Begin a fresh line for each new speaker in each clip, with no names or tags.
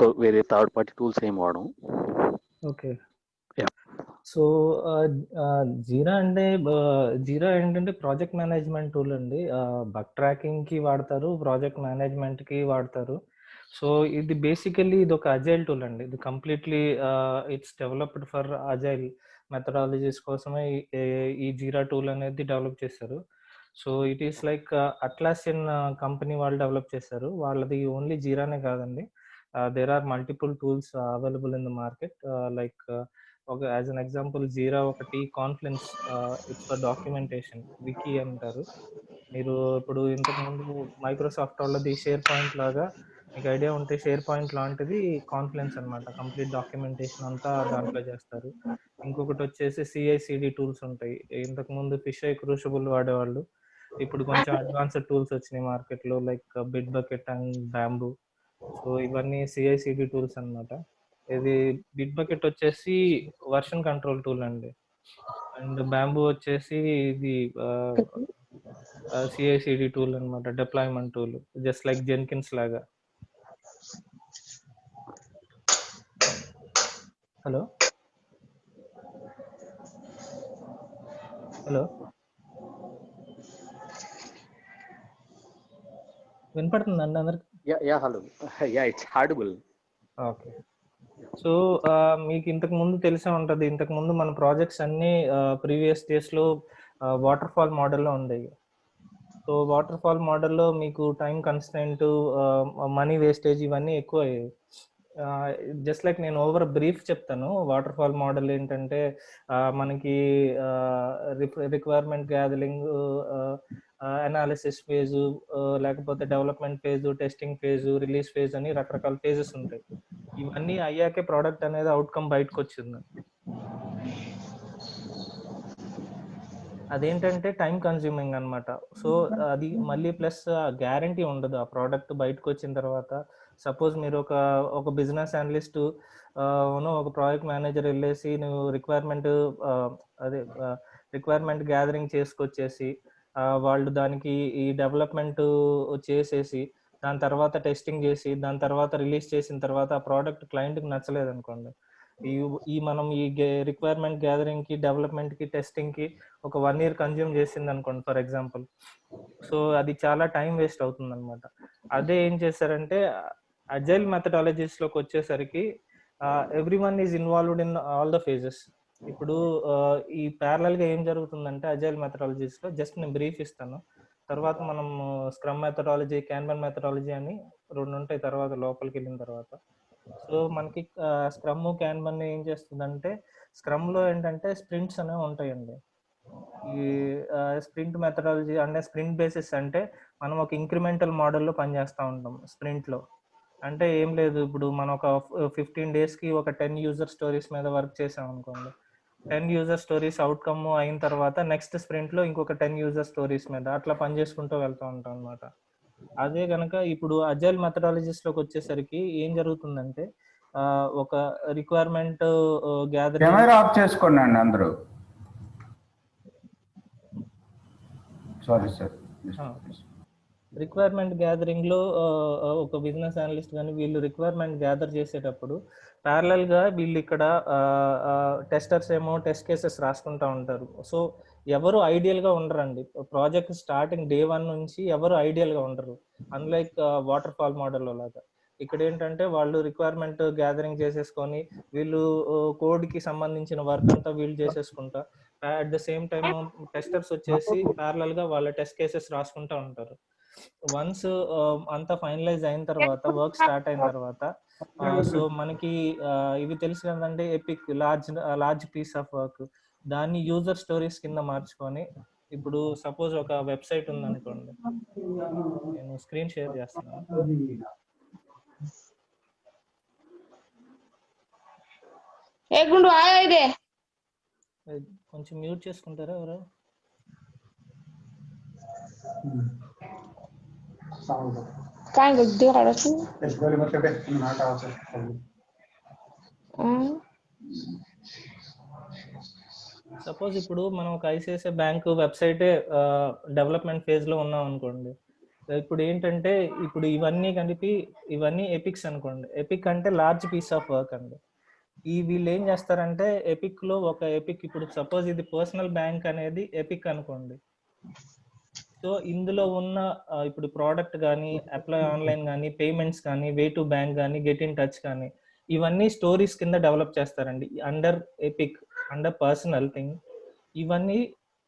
So వేరే third party tools ఏం వాడము.
ఓకే.
యా.
సో జీరా ఏంటంటే ప్రాజెక్ట్ మేనేజ్మెంట్ టూల్ అండి. బగ్ ట్రాకింగ్కి వాడతారు, ప్రాజెక్ట్ మేనేజ్మెంట్కి వాడతారు. సో ఇది బేసికల్లీ ఇది ఒక అజైల్ టూల్ అండి. ఇది completely it's developed for agile methodologies కోసమే ఈ జీరా టూల్ అనేది డెవలప్ చేశారు. So it is like Atlassian company వాళ్ళు డెవలప్ చేశారు. వాళ్ళది ఓన్లీ జీరానే కాదండి, there are multiple tools available in the market. Like as an example Jira ఒకటి, Confluence it's for documentation, wiki అంటారు. మీరు ఇప్పుడు ఇంతకుముందు మైక్రోసాఫ్ట్ వాళ్ళది షేర్ పాయింట్ లాగా, మీకు ఐడియా ఉంటే షేర్ పాయింట్ లాంటిది కాన్ఫ్లెన్స్ అనమాట. కంప్లీట్ డాక్యుమెంటేషన్ అంతా దాంట్లో చేస్తారు. ఇంకొకటి వచ్చేసి సిఐసిడి టూల్స్ ఉంటాయి. ఇంతకుముందు ఫిష్ ఐ క్రూషబుల్ వాడేవాళ్ళు, ఇప్పుడు కొంచెం అడ్వాన్స్డ్ టూల్స్ వచ్చినాయి మార్కెట్లో, like Bitbucket and Bamboo. So ఇవన్నీ సిఐసిడి టూల్స్ అనమాట. ఇది బిట్ బకెట్ వచ్చేసి వర్షన్ కంట్రోల్ టూల్ అండి, అండ్ బ్యాంబూ వచ్చేసి ఇది సిఐసిడి టూల్ అనమాట, deployment tool, just like Jenkins లాగా. హలో హలో వినపడుతుందండి అందరికి?
Yeah hello. Yeah, it's audible.
Okay. So మీకు ఇంతకు ముందు తెలిసే ఉంటుంది, ఇంతకు ముందు మన ప్రాజెక్ట్స్ అన్నీ ప్రీవియస్ డేస్లో వాటర్ ఫాల్ మోడల్లో ఉండేవి. సో వాటర్ ఫాల్ మోడల్లో మీకు టైం కన్స్టెంట్, మనీ వేస్టేజ్ ఇవన్నీ ఎక్కువ అయ్యాయి. జస్ట్ లైక్ నేను ఓవర్ బ్రీఫ్ చెప్తాను. వాటర్ ఫాల్ మోడల్ ఏంటంటే మనకి రిక్వైర్మెంట్ గ్యాదరింగ్, అనాలిసిస్ ఫేజు, లేకపోతే development phase, testing phase, release phase అని రకరకాల ఫేజెస్ ఉంటాయి. ఇవన్నీ అయ్యాకే ప్రోడక్ట్ అనేది అవుట్కమ్ బయటకు వచ్చింది. అదేంటంటే టైం కన్జ్యూమింగ్ అనమాట. సో అది మళ్ళీ ప్లస్ గ్యారంటీ ఉండదు ఆ ప్రోడక్ట్ బయటకు వచ్చిన తర్వాత. సపోజ్ మీరు ఒక బిజినెస్ అనలిస్ట్, ఒక ప్రాజెక్ట్ మేనేజర్ వెళ్ళేసి నువ్వు రిక్వైర్మెంట్ గ్యాదరింగ్ చేసుకొచ్చేసి వాళ్ళు దానికి ఈ డెవలప్మెంట్ చేసేసి దాని తర్వాత టెస్టింగ్ చేసి దాని తర్వాత రిలీజ్ చేసిన తర్వాత ఆ ప్రోడక్ట్ క్లయింట్కి నచ్చలేదు అనుకోండి, మనం ఈ రిక్వైర్మెంట్ గ్యాదరింగ్ కి, డెవలప్మెంట్ కి, టెస్టింగ్ కి ఒక 1 year కన్జ్యూమ్ చేసింది అనుకోండి ఫర్ ఎగ్జాంపుల్. సో అది చాలా టైం వేస్ట్ అవుతుంది అనమాట. అదే ఏం చేశారంటే అజైల్ మెథడాలజీస్ లోకి వచ్చేసరికి every one is involved in all the phases. ఇప్పుడు ఈ ప్యారలల్ గా ఏం జరుగుతుందంటే అజైల్ మెథడాలజీస్ లో, జస్ట్ నేను బ్రీఫ్ ఇస్తాను, తర్వాత మనం స్క్రమ్ మెథడాలజీ, క్యాన్బన్ మెథడాలజీ అని 2 ఉంటాయి తర్వాత లోపలికి వెళ్ళిన తర్వాత. సో మనకి స్క్రమ్, క్యాన్బన్ ఏం చేస్తుందంటే, స్క్రమ్ లో ఏంటంటే స్ప్రింట్స్ అనేవి ఉంటాయండి. ఈ స్ప్రింట్ మెథడాలజీ అంటే స్ప్రింట్ బేసిస్ అంటే మనం ఒక ఇంక్రిమెంటల్ మోడల్లో పనిచేస్తూ ఉంటాం స్ప్రింట్ లో. అంటే ఏం లేదు, ఇప్పుడు మనం ఒక 15 days కి ఒక 10 యూజర్ స్టోరీస్ మీద వర్క్ చేసాం అనుకోండి. 10 యూజర్ స్టోరీస్ అవుట్కమ్ అయిన తర్వాత నెక్స్ట్ స్ప్రింట్ లో ఇంకొక 10 యూజర్ స్టోరీస్ మీద అట్లా పనిచేసుకుంటూ వెళ్తూ ఉంటాం అనమాట. అదే కనుక ఇప్పుడు అజైల్ మెథడాలజీస్ లోకి వచ్చేసరికి ఏం జరుగుతుందంటే ఒక రిక్వైర్మెంట్ గ్యాదరింగ్
ఆఫ్ చేసుకోండి అందరూ. Sorry sir.
రిక్వైర్మెంట్ గ్యాదరింగ్ లో ఒక బిజినెస్ అనలిస్ట్ కానీ వీళ్ళు రిక్వైర్మెంట్ గ్యాదర్ చేసేటప్పుడు ప్యారలల్ గా వీళ్ళు ఇక్కడ టెస్టర్స్ ఏమో టెస్ట్ కేసెస్ రాసుకుంటూ ఉంటారు. సో ఎవరు ఐడియల్ గా ఉండరండి. ప్రాజెక్ట్ స్టార్టింగ్ day 1 నుంచి ఎవరు ఐడియల్ గా ఉండరు. అన్లైక్ వాటర్ ఫాల్ మోడల్లో లాగా ఇక్కడ ఏంటంటే వాళ్ళు రిక్వైర్మెంట్ గ్యాదరింగ్ చేసేసుకొని వీళ్ళు కోడ్ కి సంబంధించిన వర్క్ అంతా వీళ్ళు చేసేసుకుంటా, at the same time testers వచ్చేసి ప్యారలల్ గా వాళ్ళ టెస్ట్ కేసెస్ రాసుకుంటూ ఉంటారు. వన్స్ అంతా ఫైనలైజ్ అయిన తర్వాత, వర్క్ స్టార్ట్ అయిన తర్వాత, సో మనకి ఇవి తెలుసు కదండి, epic large piece of work, దాన్ని యూజర్ స్టోరీస్ కింద మార్చుకొని, ఇప్పుడు సపోజ్ ఒక వెబ్సైట్ ఉందనుకోండి, నేను స్క్రీన్ షేర్ చేస్తున్నాను. కొంచెం మ్యూట్ చేసుకుంటారా ఎవరు? సపోజ్ ఇప్పుడు మనం ఒక ఐసిఐసిఐ బ్యాంక్ వెబ్సైటే డెవలప్మెంట్ ఫేజ్ లో ఉన్నాం అనుకోండి. ఇప్పుడు ఏంటంటే ఇప్పుడు ఇవన్నీ కలిపి ఇవన్నీ ఎపిక్స్ అనుకోండి. ఎపిక్ అంటే లార్జ్ పీస్ ఆఫ్ వర్క్ అండి. ఈ వీళ్ళు ఏం చేస్తారంటే ఎపిక్ లో ఒక ఎపిక్, ఇప్పుడు సపోజ్ ఇది పర్సనల్ బ్యాంక్ అనేది ఎపిక్ అనుకోండి. సో ఇందులో ఉన్న ఇప్పుడు ప్రోడక్ట్ కానీ, అప్లై ఆన్లైన్ కానీ, పేమెంట్స్ కానీ, వే టు బ్యాంక్ కానీ, గెట్ ఇన్ టచ్ కానీ, ఇవన్నీ స్టోరీస్ కింద డెవలప్ చేస్తారండి under epic, under personal thing. ఇవన్నీ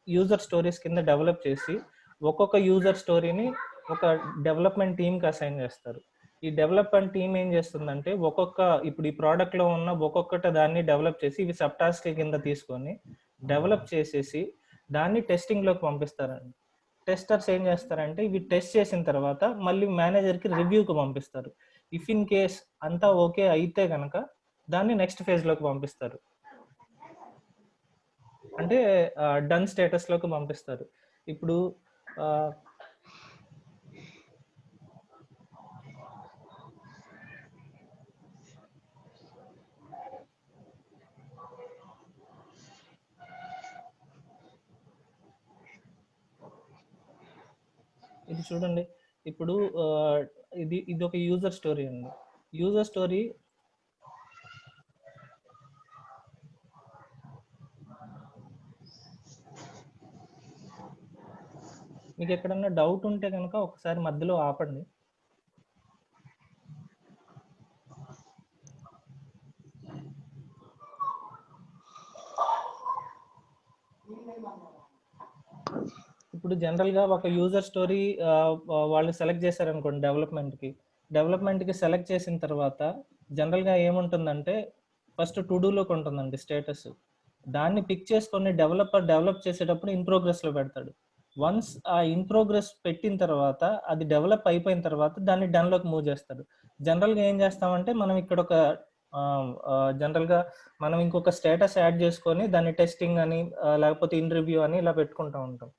యూజర్ స్టోరీస్ కింద డెవలప్ చేసి ఒక్కొక్క యూజర్ స్టోరీని ఒక డెవలప్మెంట్ టీమ్కి అసైన్ చేస్తారు. ఈ డెవలప్మెంట్ టీమ్ ఏం చేస్తుందంటే ఒక్కొక్క, ఇప్పుడు ఈ ప్రోడక్ట్ లో ఉన్న ఒక్కొక్కటి దాన్ని డెవలప్ చేసి ఇవి సబ్ టాస్క్ కింద తీసుకొని డెవలప్ చేసేసి దాన్ని టెస్టింగ్ లోకి పంపిస్తారండి. టెస్టర్స్ ఏం చేస్తారంటే ఇవి టెస్ట్ చేసిన తర్వాత మళ్ళీ మేనేజర్కి రివ్యూకి పంపిస్తారు. ఇఫ్ ఇన్ కేస్ అంతా ఓకే అయితే కనుక దాన్ని నెక్స్ట్ ఫేజ్ లోకి పంపిస్తారు, అంటే డన్ స్టేటస్ లోకి పంపిస్తారు. ఇప్పుడు ఇది చూడండి, ఇప్పుడు ఇది ఒక యూజర్ స్టోరీ అండి. యూజర్ స్టోరీ మీకు ఎక్కడన్నా డౌట్ ఉంటే కనుక ఒకసారి మధ్యలో ఆపండి. ఇప్పుడు జనరల్గా ఒక యూజర్ స్టోరీ వాళ్ళు సెలెక్ట్ చేశారనుకోండి డెవలప్మెంట్కి సెలెక్ట్ చేసిన తర్వాత జనరల్గా ఏముంటుందంటే ఫస్ట్ టు డూలోకి ఉంటుందండి స్టేటస్. దాన్ని పిక్ చేసుకొని డెవలపర్ డెవలప్ చేసేటప్పుడు ఇన్ ప్రోగ్రెస్లో పెడతాడు. వన్స్ ఆ ఇన్ ప్రోగ్రెస్ పెట్టిన తర్వాత అది డెవలప్ అయిపోయిన తర్వాత దాన్ని డన్లోకి మూవ్ చేస్తాడు. జనరల్గా ఏం చేస్తామంటే మనం ఇక్కడ ఒక జనరల్గా మనం ఇంకొక స్టేటస్ యాడ్ చేసుకొని దాన్ని టెస్టింగ్ అని లేకపోతే ఇన్ రివ్యూ అని ఇలా పెట్టుకుంటూ ఉంటాం.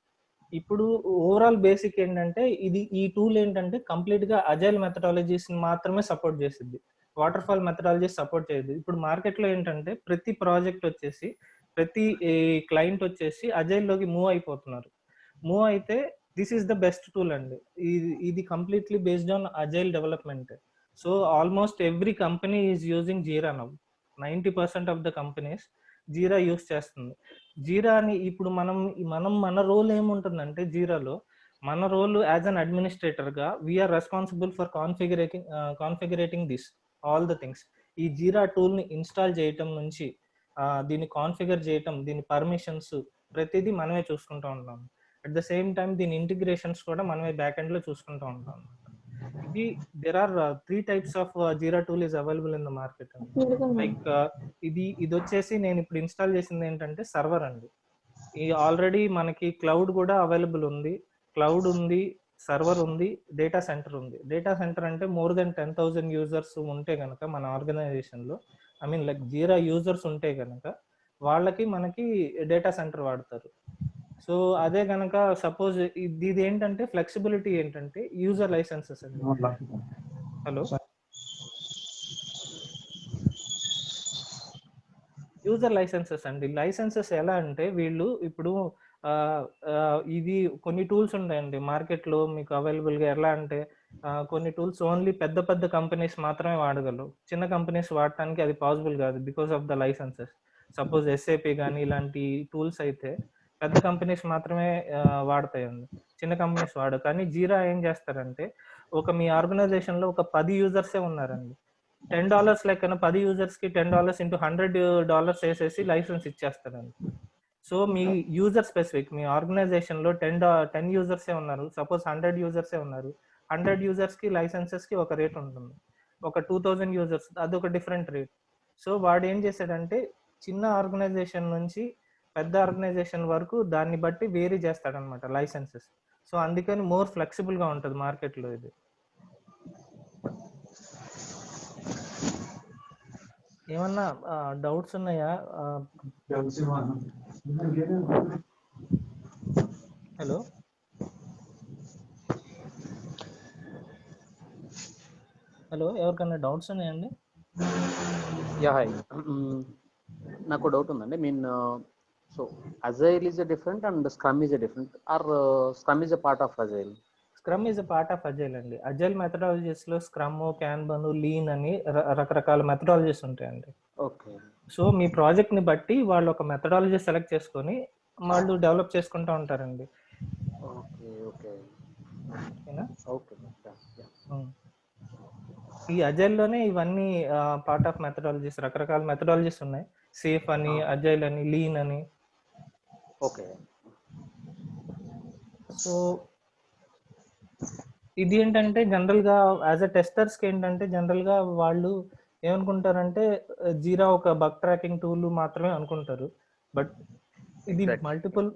ఇప్పుడు ఓవరాల్ బేసిక్ ఏంటంటే ఈ టూల్ ఏంటంటే కంప్లీట్ గా అజైల్ మెథడాలజీస్ మాత్రమే సపోర్ట్ చేసిద్ది, వాటర్ ఫాల్ మెథడాలజీస్ సపోర్ట్ చేయదు. ఇప్పుడు మార్కెట్ లో ఏంటంటే ప్రతి ప్రాజెక్ట్ వచ్చేసి, ప్రతి క్లయింట్ వచ్చేసి అజైల్ లోకి మూవ్ అయిపోతున్నారు. మూవ్ అయితే this is the best tool అండి. ఇది completely based on agile development. So almost every company is using Jira now. 90% of the companies Jira use చేస్తుంది. జీరాని ఇప్పుడు మన రోల్ ఏముంటుందంటే జీరాలో మన రోల్ యాజ్ అన్ అడ్మినిస్ట్రేటర్ గా we are responsible for configurating this all the things. ఈ Jira tool ని ఇన్స్టాల్ చేయటం నుంచి దీన్ని కాన్ఫిగర్ చేయటం, దీని పర్మిషన్స్ ప్రతిదీ మనమే చూసుకుంటూ ఉంటాం. అట్ ద సేమ్ టైం దీని ఇంటిగ్రేషన్స్ కూడా మనమే బ్యాక్ ఎండ్ లో చూసుకుంటూ ఉంటాం. ఇది there are 3 types of Jira tool is available in the market. Like ఇది వచ్చేసి నేను ఇప్పుడు ఇన్స్టాల్ చేసింది ఏంటంటే సర్వర్ అండి. ఈ ఆల్రెడీ మనకి క్లౌడ్ కూడా అవైలబుల్ ఉంది, క్లౌడ్ ఉంది, సర్వర్ ఉంది, డేటా సెంటర్ ఉంది. డేటా సెంటర్ అంటే మోర్ దెన్ 10,000 యూజర్స్ ఉంటే కనుక మన ఆర్గనైజేషన్ లో, I mean like jeera users ఉంటే కనుక వాళ్ళకి మనకి డేటా సెంటర్ వాడతారు. సో అదే కనుక సపోజ్ ఇది ఏంటంటే ఫ్లెక్సిబిలిటీ ఏంటంటే యూజర్ లైసెన్సెస్ అండి. హలో, యూజర్ లైసెన్సెస్ అండి. లైసెన్సెస్ ఎలా అంటే వీళ్ళు ఇప్పుడు ఇది కొన్ని టూల్స్ ఉంటాయండి మార్కెట్ లో మీకు అవైలబుల్ గా. ఎలా అంటే కొన్ని టూల్స్ ఓన్లీ పెద్ద పెద్ద కంపెనీస్ మాత్రమే వాడగలరు, చిన్న కంపెనీస్ వాడటానికి అది పాసిబుల్ కాదు because of the licences. Suppose SAP కానీ ఇలాంటి టూల్స్ అయితే పెద్ద కంపెనీస్ మాత్రమే వాడతాయండి, చిన్న కంపెనీస్ వాడవు. కానీ జీరా ఏం చేస్తారంటే మీ ఆర్గనైజేషన్ లో ఒక 10 యూజర్సే ఉన్నారండి, $10 లెక్కన 10 యూజర్స్ కి $10 into $100 వేసేసి లైసెన్స్ ఇచ్చేస్తారండి. సో మీ యూజర్ స్పెసిఫిక్, మీ ఆర్గనైజేషన్ లో 10 యూజర్సే ఉన్నారు, సపోజ్ 100 యూజర్సే ఉన్నారు, 100 యూజర్స్ కి లైసెన్సెస్ కి ఒక రేట్ ఉంటుంది. ఒక 2000 యూజర్స్ అదొక డిఫరెంట్ రేట్. సో వాడు ఏం చేశాడంటే చిన్న ఆర్గనైజేషన్ నుంచి పెద్ద ఆర్గనైజేషన్ వరకు దాన్ని బట్టి వేరీ చేస్తాడనమాట లైసెన్సెస్. సో అందుకని మోర్ ఫ్లెక్సిబుల్ గా ఉంటుంది మార్కెట్ లో ఇది. ఏమన్నా డౌట్స్ ఉన్నాయా? హలో హలో, ఎవరికన్నా డౌట్స్ ఉన్నాయండి?
యా హాయ్, నాకు డౌట్ ఉందండి. Mean so agile is a different and scrum is a different, or scrum is a part of agile?
Scrum is a part of agile అండి. Agile methodologies లో scrum, kanban, lean అని రకరకాల methodologies ఉంటాయండి.
Okay.
So మీ project ని బట్టి వాళ్ళు ఒక methodology select చేసుకొని వాళ్ళు డెవలప్ చేసుకుంటూ ఉంటారండి.
ఓకే. ఓకే.
ఓకేనా?
ఓకే.
ఈ అజైల్ లోనే ఇవన్నీ పార్ట్ ఆఫ్ మెథడాలజీస్, రకరకాల మెథడాలజీస్ ఉన్నాయి. సేఫ్ అని, అజైల్ అని, లీన్ అని.
ఓకే.
సో ఇది ఏంటంటే జనరల్ గా యాజ్ అ టెస్టర్స్ కి ఏంటంటే జనరల్ గా వాళ్ళు ఏమనుకుంటారంటే జీరా ఒక బగ్ ట్రాకింగ్ టూల్ మాత్రమే అనుకుంటారు. బట్ ఇది మల్టిపుల్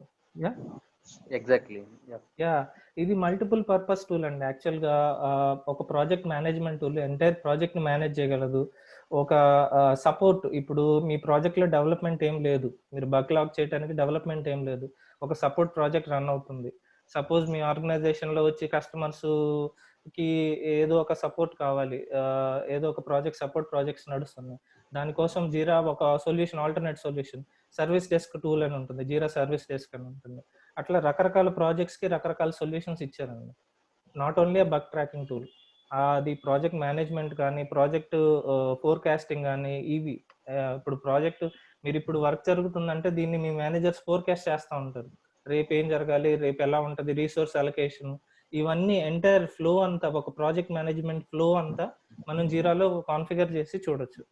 ఎగ్జాక్ట్లీ
ఇది మల్టిపుల్ పర్పస్ టూల్ అండి. యాక్చువల్ గా ఒక project management tool entire project ని మేనేజ్ చేయగలదు. ఒక సపోర్ట్, ఇప్పుడు మీ ప్రాజెక్ట్ లో డెవలప్మెంట్ ఏం లేదు, మీరు బగ్ లాగ్ చేయడానికి డెవలప్మెంట్ ఏం లేదు, ఒక సపోర్ట్ ప్రాజెక్ట్ రన్ అవుతుంది. సపోజ్ మీ ఆర్గనైజేషన్ లో వచ్చి కస్టమర్స్ కి ఏదో ఒక సపోర్ట్ కావాలి, ఏదో ఒక ప్రాజెక్ట్ సపోర్ట్ ప్రాజెక్ట్స్ నడుస్తున్నాయి, దానికోసం జీరా ఒక solution, alternate solution service desk tool అని ఉంటుంది, జీరా సర్వీస్ డెస్క్ అని ఉంటుంది. అట్లా రకరకాల ప్రాజెక్ట్స్ కి రకరకాల సొల్యూషన్స్ ఇచ్చారండి. Not only bug tracking tool, అది ప్రాజెక్ట్ మేనేజ్మెంట్ కానీ, ప్రాజెక్ట్ ఫోర్కాస్టింగ్ కానీ, ఇవి ఇప్పుడు ప్రాజెక్ట్ మీరు ఇప్పుడు వర్క్ జరుగుతుందంటే దీన్ని మీ మేనేజర్స్ ఫోర్కాస్ట్ చేస్తూ ఉంటారు. రేపు ఏం జరగాలి, రేపు ఎలా ఉంటుంది, రీసోర్స్ అలొకేషన్, ఇవన్నీ ఎంటైర్ ఫ్లో అంతా, ఒక ప్రాజెక్ట్ మేనేజ్మెంట్ ఫ్లో అంతా మనం జీరాలో కాన్ఫిగర్ చేసి చూడొచ్చు.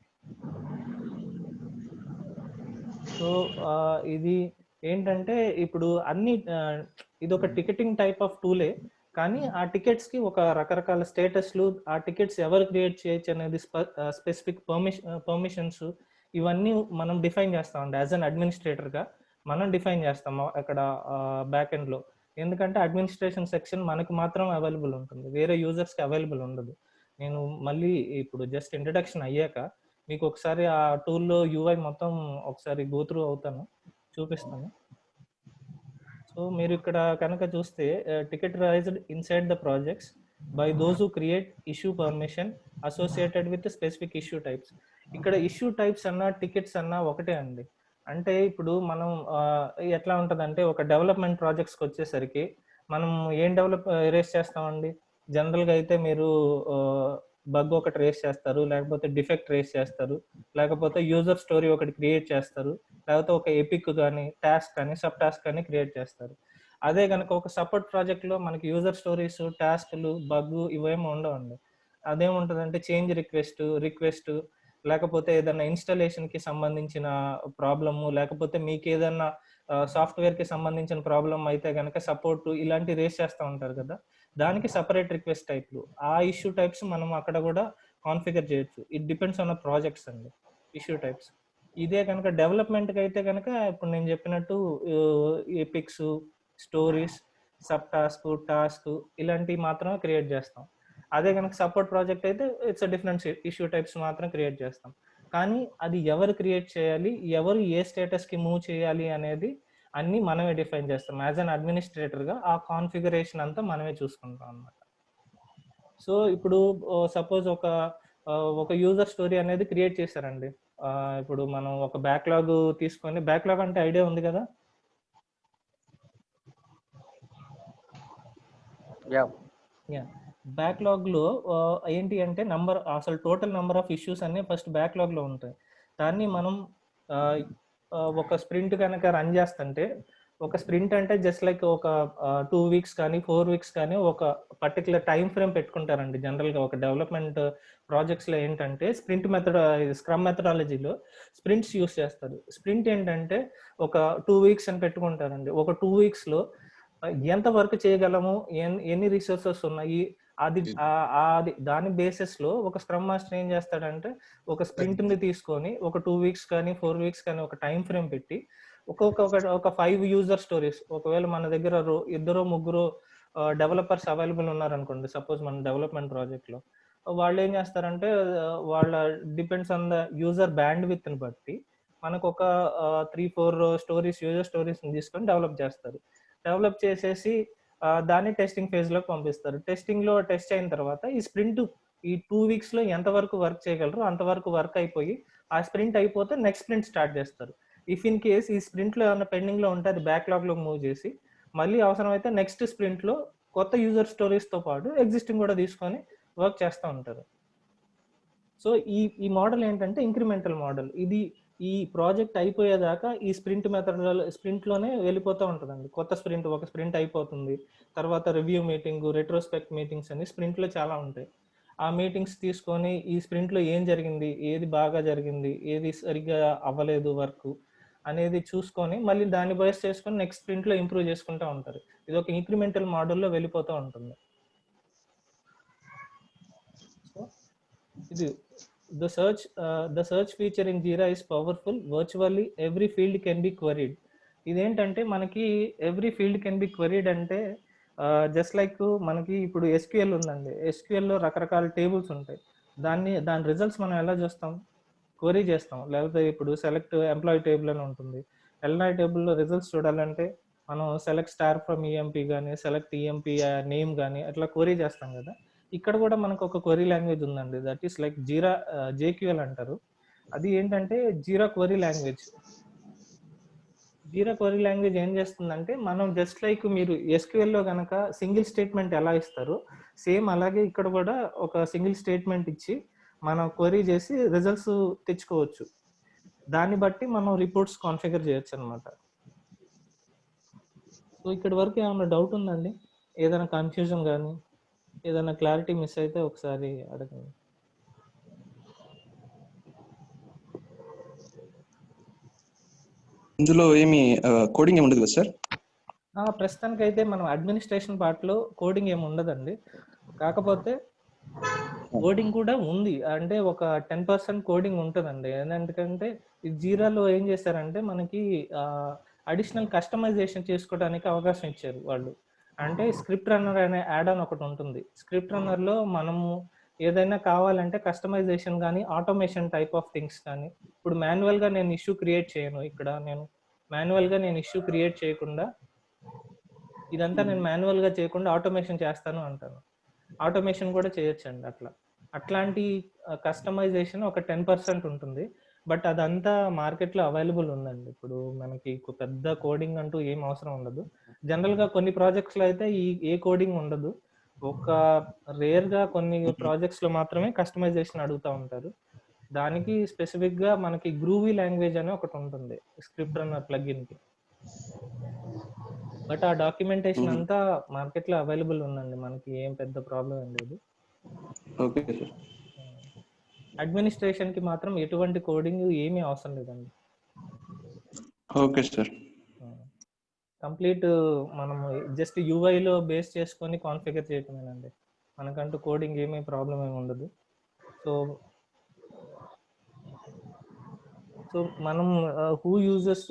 సో ఇది ఏంటంటే ఇప్పుడు అన్ని ఇది ఒక టికెటింగ్ టైప్ ఆఫ్ టూలే, కానీ ఆ టికెట్స్ కి ఒక రకరకాల స్టేటస్లు, ఆ టికెట్స్ ఎవరు క్రియేట్ చేయొచ్చు అనేది స్పెసిఫిక్ పర్మిషన్స్, ఇవన్నీ మనం డిఫైన్ చేస్తామండి. యాజ్ అన్ అడ్మినిస్ట్రేటర్ గా మనం డిఫైన్ చేస్తాము అక్కడ బ్యాక్ ఎండ్ లో. ఎందుకంటే అడ్మినిస్ట్రేషన్ సెక్షన్ మనకు మాత్రం అవైలబుల్ ఉంటుంది, వేరే యూజర్స్ కి అవైలబుల్ ఉండదు. నేను మళ్ళీ ఇప్పుడు జస్ట్ ఇంట్రడక్షన్ అయ్యాక మీకు ఒకసారి ఆ టూల్లో యూఐ మొత్తం ఒకసారి గో త్రూ అవుతాను, చూపిస్తాను. సో మీరు ఇక్కడ కనుక చూస్తే ticket raised inside the projects by those who create issue permission associated with specific issue types. ఇక్కడ ఇష్యూ టైప్స్ అన్నా టికెట్స్ అన్నా ఒకటే అండి. అంటే ఇప్పుడు మనం ఎట్లా ఉంటుందంటే ఒక డెవలప్మెంట్ ప్రాజెక్ట్స్కి వచ్చేసరికి మనం ఏం రేస్ చేస్తామండి. జనరల్గా అయితే మీరు బగ్ ఒకటి రేస్ చేస్తారు, లేకపోతే డిఫెక్ట్ రేస్ చేస్తారు, లేకపోతే యూజర్ స్టోరీ ఒకటి క్రియేట్ చేస్తారు, లేకపోతే ఒక ఎపిక్ కానీ, టాస్క్ కానీ, సబ్ టాస్క్ కానీ క్రియేట్ చేస్తారు. అదే కనుక ఒక సపోర్ట్ ప్రాజెక్ట్ లో మనకి యూజర్ స్టోరీస్, టాస్క్లు, బగ్ ఇవేమో ఉండవండి. అదేముంటుందంటే చేంజ్ రిక్వెస్ట్, లేకపోతే ఏదైనా ఇన్స్టాలేషన్ కి సంబంధించిన ప్రాబ్లము, లేకపోతే మీకు ఏదైనా సాఫ్ట్వేర్ కి సంబంధించిన ప్రాబ్లం అయితే కనుక సపోర్ట్, ఇలాంటి రేస్ చేస్తూ ఉంటారు కదా, దానికి సపరేట్ రిక్వెస్ట్ టైప్లు, ఆ ఇష్యూ టైప్స్ మనం అక్కడ కూడా కాన్ఫిగర్ చేయొచ్చు. ఇట్ డిపెండ్స్ ఆన్ ప్రాజెక్ట్స్ అండి ఇష్యూ టైప్స్. ఇదే కనుక డెవలప్మెంట్కి అయితే కనుక ఇప్పుడు నేను చెప్పినట్టు ఎపిక్స్, స్టోరీస్, సబ్ టాస్క్ ఇలాంటివి మాత్రమే క్రియేట్ చేస్తాం. అదే కనుక సపోర్ట్ ప్రాజెక్ట్ అయితే ఇట్స్ డిఫరెంట్ ఇష్యూ టైప్స్ మాత్రం క్రియేట్ చేస్తాం. కానీ అది ఎవరు క్రియేట్ చేయాలి, ఎవరు ఏ స్టేటస్కి మూవ్ చేయాలి అనేది అన్ని మనమే డిఫైన్ చేస్తాం. యాజ్ అన్ అడ్మినిస్ట్రేటర్గా ఆ కాన్ఫిగరేషన్ అంతా మనమే చూసుకుంటాం అన్నమాట. సో ఇప్పుడు సపోజ్ ఒక యూజర్ స్టోరీ అనేది క్రియేట్ చేశారండి. ఇప్పుడు మనం ఒక బ్యాక్లాగ్ తీసుకొని, బ్యాక్లాగ్ అంటే ఐడియా ఉంది కదా, బ్యాక్లాగ్ లో ఏంటి అంటే అసలు టోటల్ నెంబర్ ఆఫ్ ఇష్యూస్ అన్ని ఫస్ట్ బ్యాక్లాగ్ లో ఉంటాయి. దాన్ని మనం ఒక స్ప్రింట్ కనుక రన్ చేస్తుంటే, ఒక స్ప్రింట్ అంటే జస్ట్ లైక్ ఒక 2 weeks కానీ 4 weeks కానీ ఒక పర్టికులర్ టైం ఫ్రేమ్ పెట్టుకుంటారండి. జనరల్గా ఒక డెవలప్మెంట్ ప్రాజెక్ట్స్లో ఏంటంటే స్క్రమ్ మెథడాలజీలో స్ప్రింట్స్ యూస్ చేస్తారు. స్ప్రింట్ ఏంటంటే ఒక 2 weeks అని పెట్టుకుంటారండి. ఒక 2 weeksలో ఎంత వర్క్ చేయగలము, ఎన్ని రిసోర్సెస్ ఉన్నాయి, అది దాని బేసిస్ లో ఒక స్క్రమ్ మాస్టర్ ఏం చేస్తాడంటే ఒక స్ప్రింట్ ని తీసుకొని ఒక 2 weeks కానీ 4 weeks కానీ ఒక టైం ఫ్రేమ్ పెట్టి ఒక 5 యూజర్ స్టోరీస్, ఒకవేళ మన దగ్గర 2-3 డెవలపర్స్ అవైలబుల్ ఉన్నారనుకోండి, సపోజ్ మన డెవలప్మెంట్ ప్రాజెక్ట్ లో, వాళ్ళు ఏం చేస్తారంటే వాళ్ళ depends on the user band with ని బట్టి మనకు ఒక 3-4 స్టోరీస్, యూజర్ స్టోరీస్ తీసుకొని డెవలప్ చేసేసి దాన్ని టెస్టింగ్ ఫేజ్ లోకి పంపిస్తారు. టెస్టింగ్ లో టెస్ట్ అయిన తర్వాత ఈ స్ప్రింట్ ఈ 2 weeks లో ఎంతవరకు వర్క్ చేయగలరు అంతవరకు వర్క్ అయిపోయి ఆ స్ప్రింట్ అయిపోతే నెక్స్ట్ స్ప్రింట్ స్టార్ట్ చేస్తారు. ఇఫ్ ఇన్ కేస్ ఈ స్ప్రింట్ లో ఏమైనా పెండింగ్ లో ఉంటే అది బ్యాక్లాగ్ లో మూవ్ చేసి మళ్ళీ అవసరమైతే నెక్స్ట్ స్ప్రింట్ లో కొత్త యూజర్ స్టోరీస్తో పాటు ఎగ్జిస్టింగ్ కూడా తీసుకొని వర్క్ చేస్తూ ఉంటారు. సో ఈ మోడల్ ఏంటంటే ఇంక్రిమెంటల్ మోడల్. ఇది ఈ ప్రాజెక్ట్ అయిపోయేదాకా ఈ స్ప్రింట్లోనే వెళ్ళిపోతూ ఉంటుందండి. కొత్త ఒక స్ప్రింట్ అయిపోతుంది, తర్వాత రివ్యూ మీటింగ్, రెట్రోస్పెక్ట్ మీటింగ్స్ అని స్ప్రింట్లో చాలా ఉంటాయి. ఆ మీటింగ్స్ తీసుకొని ఈ స్ప్రింట్లో ఏం జరిగింది, ఏది బాగా జరిగింది, ఏది సరిగ్గా అవ్వలేదు వర్క్ అనేది చూసుకొని మళ్ళీ దాన్ని బేస్ చేసుకొని నెక్స్ట్ స్ప్రింట్లో ఇంప్రూవ్ చేసుకుంటూ ఉంటారు. ఇది ఒక ఇంక్రిమెంటల్ మోడల్లో వెళ్ళిపోతూ ఉంటుంది. సో ఇది the search feature in Jira is powerful. Virtually every field can be queried. ఇదేంటంటే మనకి ఎవ్రీ ఫీల్డ్ కెన్ బి క్వెరీడ్ అంటే జస్ట్ లైక్ మనకి ఇప్పుడు ఎస్క్యూఎల్ ఉందండి. ఎస్క్యూఎల్లో రకరకాల టేబుల్స్ ఉంటాయి. దాని రిజల్ట్స్ మనం ఎలా చేస్తాం, క్వెరీ చేస్తాం. లేకపోతే ఇప్పుడు సెలెక్ట్ ఎంప్లాయీ టేబుల్ అని ఉంటుంది. ఎంప్లాయీ టేబుల్లో రిజల్ట్స్ చూడాలంటే మనం సెలెక్ట్ స్టార్ ఫ్రమ్ ఈఎంపీ కానీ సెలెక్ట్ ఈఎంపీ నేమ్ కానీ అట్లా క్వెరీ చేస్తాం కదా. ఇక్కడ కూడా మనకు ఒక క్వెరీ లాంగ్వేజ్ ఉందండి, దట్ ఈస్ లైక్ జీరా జేక్యూఎల్ అంటారు. అది ఏంటంటే జీరా క్వెరీ లాంగ్వేజ్. జీరా క్వెరీ లాంగ్వేజ్ ఏం చేస్తుందంటే మనం జస్ట్ లైక్ మీరు ఎస్క్యూఎల్లో కనుక సింగిల్ స్టేట్మెంట్ ఎలా ఇస్తారో సేమ్ అలాగే ఇక్కడ కూడా ఒక సింగిల్ స్టేట్మెంట్ ఇచ్చి మనం క్వెరీ చేసి రిజల్ట్స్ తెచ్చుకోవచ్చు. దాన్ని బట్టి మనం రిపోర్ట్స్ కాన్ఫిగర్ చేయొచ్చు అనమాట. సో ఇక్కడ వరకు ఏమైనా డౌట్ ఉందండి, ఏదైనా కన్ఫ్యూజన్ కానీ ఏదైనా క్లారిటీ మిస్ అయితే ఒకసారి అడగండి.
ఇందులో ఏమి కోడింగ్ ఏమి ఉండదు కదా సార్?
ప్రస్తుతానికి అయితే మనం అడ్మినిస్ట్రేషన్ పార్ట్లో కోడింగ్ ఏమి ఉండదండి. కాకపోతే కోడింగ్ కూడా ఉంది, అంటే ఒక 10% కోడింగ్ ఉంటుందండి. ఎందుకంటే ఈ జీరాలో ఏం చేశారంటే మనకి అడిషనల్ కస్టమైజేషన్ చేసుకోవడానికి అవకాశం ఇచ్చారు వాళ్ళు. అంటే స్క్రిప్ట్ రన్నర్ అనే యాడ్ ఆన్ ఒకటి ఉంటుంది. స్క్రిప్ట్ రన్నర్లో మనము ఏదైనా కావాలంటే కస్టమైజేషన్ కానీ ఆటోమేషన్ టైప్ ఆఫ్ థింగ్స్ కానీ, ఇప్పుడు మాన్యువల్గా నేను ఇష్యూ క్రియేట్ చేయను. ఇక్కడ నేను మాన్యువల్గా ఇష్యూ క్రియేట్ చేయకుండా ఇదంతా నేను మాన్యువల్గా చేయకుండా ఆటోమేషన్ చేస్తాను అంటాను. ఆటోమేషన్ కూడా చేయొచ్చండి. అట్లాంటి కస్టమైజేషన్ ఒక 10% ఉంటుంది. బట్ అదంతా మార్కెట్లో అవైలబుల్ ఉందండి. ఇప్పుడు మనకి పెద్ద కోడింగ్ అంటూ ఏం అవసరం ఉండదు. జనరల్గా కొన్ని ప్రాజెక్ట్స్లో అయితే ఏ కోడింగ్ ఉండదు. ఒక రేర్గా కొన్ని ప్రాజెక్ట్స్లో మాత్రమే కస్టమైజేషన్ అడుగుతూ ఉంటారు. దానికి స్పెసిఫిక్గా మనకి గ్రూవీ లాంగ్వేజ్ అని ఒకటి ఉంటుంది స్క్రిప్ట్ రన్నర్ ప్లగిన్కి. బట్ ఆ డాక్యుమెంటేషన్ అంతా మార్కెట్లో అవైలబుల్ ఉందండి, మనకి ఏం పెద్ద ప్రాబ్లం ఏం లేదు.
Okay sir.
అడ్మినిస్ట్రేషన్ కి మాత్రం ఎటువంటి కోడింగ్ ఏమీ అవసరం లేదండి.
Okay sir.
కంప్లీట్ మనం జస్ట్ యూఐలో బేస్ చేసుకొని కాన్ఫిగర్ చేయటమేనండి. మనకంటూ కోడింగ్ ఏమీ ప్రాబ్లం ఏమి ఉండదు. సో మనం who uses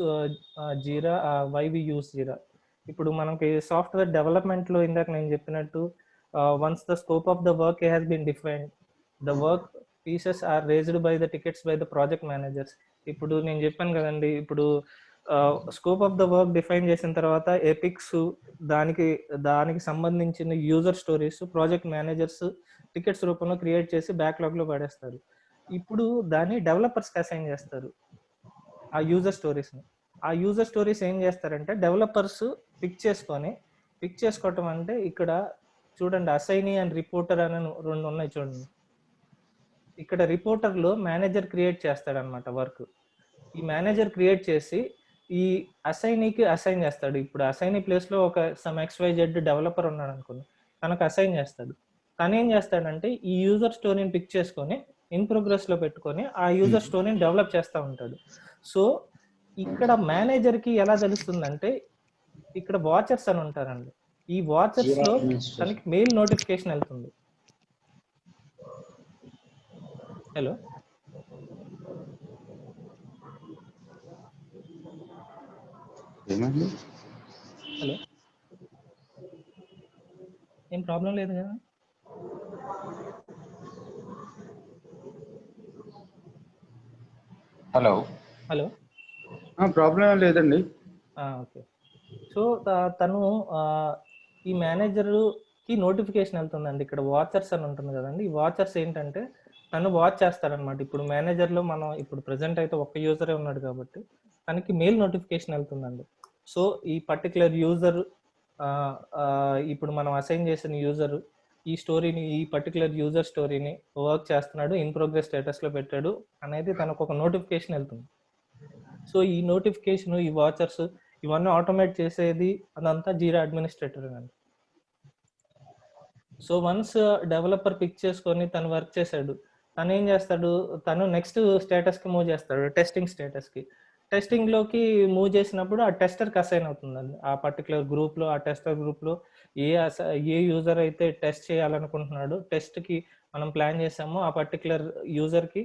Jira, why we use Jira. ఇప్పుడు మనకి సాఫ్ట్వేర్ డెవలప్మెంట్లో ఇందాక నేను చెప్పినట్టు once the scope of the work has been defined, the work pieces are raised by the tickets by the project managers. ఇప్పుడు నేను చెప్పాను కదండి, ఇప్పుడు scope of the work define చేసిన తర్వాత ఎపిక్స్ దానికి సంబంధించిన user stories project managers tickets రూపంలో క్రియేట్ చేసి బ్యాక్లాగ్లో పడేస్తారు. ఇప్పుడు దాన్ని డెవలపర్స్కి అసైన్ చేస్తారు ఆ యూజర్ స్టోరీస్ని. ఆ యూజర్ స్టోరీస్ ఏం చేస్తారంటే డెవలపర్స్ పిక్ చేసుకోవటం అంటే ఇక్కడ చూడండి, అసైనీ అండ్ రిపోర్టర్ అని 2 ఉన్నాయి చూడండి. ఇక్కడ రిపోర్టర్లో మేనేజర్ క్రియేట్ చేస్తాడనమాట వర్క్. ఈ మేనేజర్ క్రియేట్ చేసి ఈ అసైనీకి అసైన్ చేస్తాడు. ఇప్పుడు అసైనీ ప్లేస్లో ఒక సమ్ XYZ డెవలపర్ ఉన్నాడు అనుకోండి, తనకు అసైన్ చేస్తాడు. తను ఏం చేస్తాడంటే ఈ యూజర్ స్టోరీని పిక్ చేసుకొని ఇన్ ప్రోగ్రెస్లో పెట్టుకొని ఆ యూజర్ స్టోరీని డెవలప్ చేస్తూ ఉంటాడు. సో ఇక్కడ మేనేజర్కి ఎలా తెలుస్తుందంటే ఇక్కడ వాచర్స్ అని ఉంటారండి. ఈ వాచర్స్లో తనకి మెయిల్ నోటిఫికేషన్ వెళ్తుంది. హలో హలో, ఏం ప్రాబ్లం లేదు కదా?
హలో
హలో,
ప్రాబ్లం లేదండి.
ఓకే. సో తను ఈ మేనేజర్కి నోటిఫికేషన్ వెళ్తుందండి. ఇక్కడ వాచర్స్ అని ఉంటుంది కదండి. ఈ వాచర్స్ ఏంటంటే తను వాచ్ చేస్తాడనమాట. ఇప్పుడు మేనేజర్లో మనం ఇప్పుడు ప్రెసెంట్ అయితే ఒక్క యూజరే ఉన్నాడు కాబట్టి తనకి మెయిల్ నోటిఫికేషన్ వెళ్తుందండి. సో ఈ పర్టికులర్ యూజర్ ఇప్పుడు మనం అసైన్ చేసిన యూజర్ ఈ స్టోరీని, ఈ పర్టికులర్ యూజర్ స్టోరీని వర్క్ చేస్తున్నాడు, ఇన్ ప్రోగ్రెస్ స్టేటస్లో పెట్టాడు అనేది తనకు ఒక నోటిఫికేషన్ వెళ్తుంది. సో ఈ నోటిఫికేషన్, ఈ వాచర్స్ ఇవన్నీ ఆటోమేట్ చేసేది అదంతా జీరా అడ్మినిస్ట్రేటర్ అండి. సో వన్స్ డెవలపర్ పిక్ చేసుకొని తను వర్క్ చేశాడు, తను ఏం చేస్తాడు, తను నెక్స్ట్ స్టేటస్కి మూవ్ చేస్తాడు, టెస్టింగ్ స్టేటస్కి. టెస్టింగ్లోకి మూవ్ చేసినప్పుడు ఆ టెస్టర్కి అసైన్ అవుతుందండి. ఆ పర్టికులర్ గ్రూప్లో, ఆ టెస్టర్ గ్రూప్లో ఏ యూజర్ అయితే టెస్ట్ చేయాలనుకుంటున్నాడు, టెస్ట్కి మనం ప్లాన్ చేసామో ఆ పర్టికులర్ యూజర్కి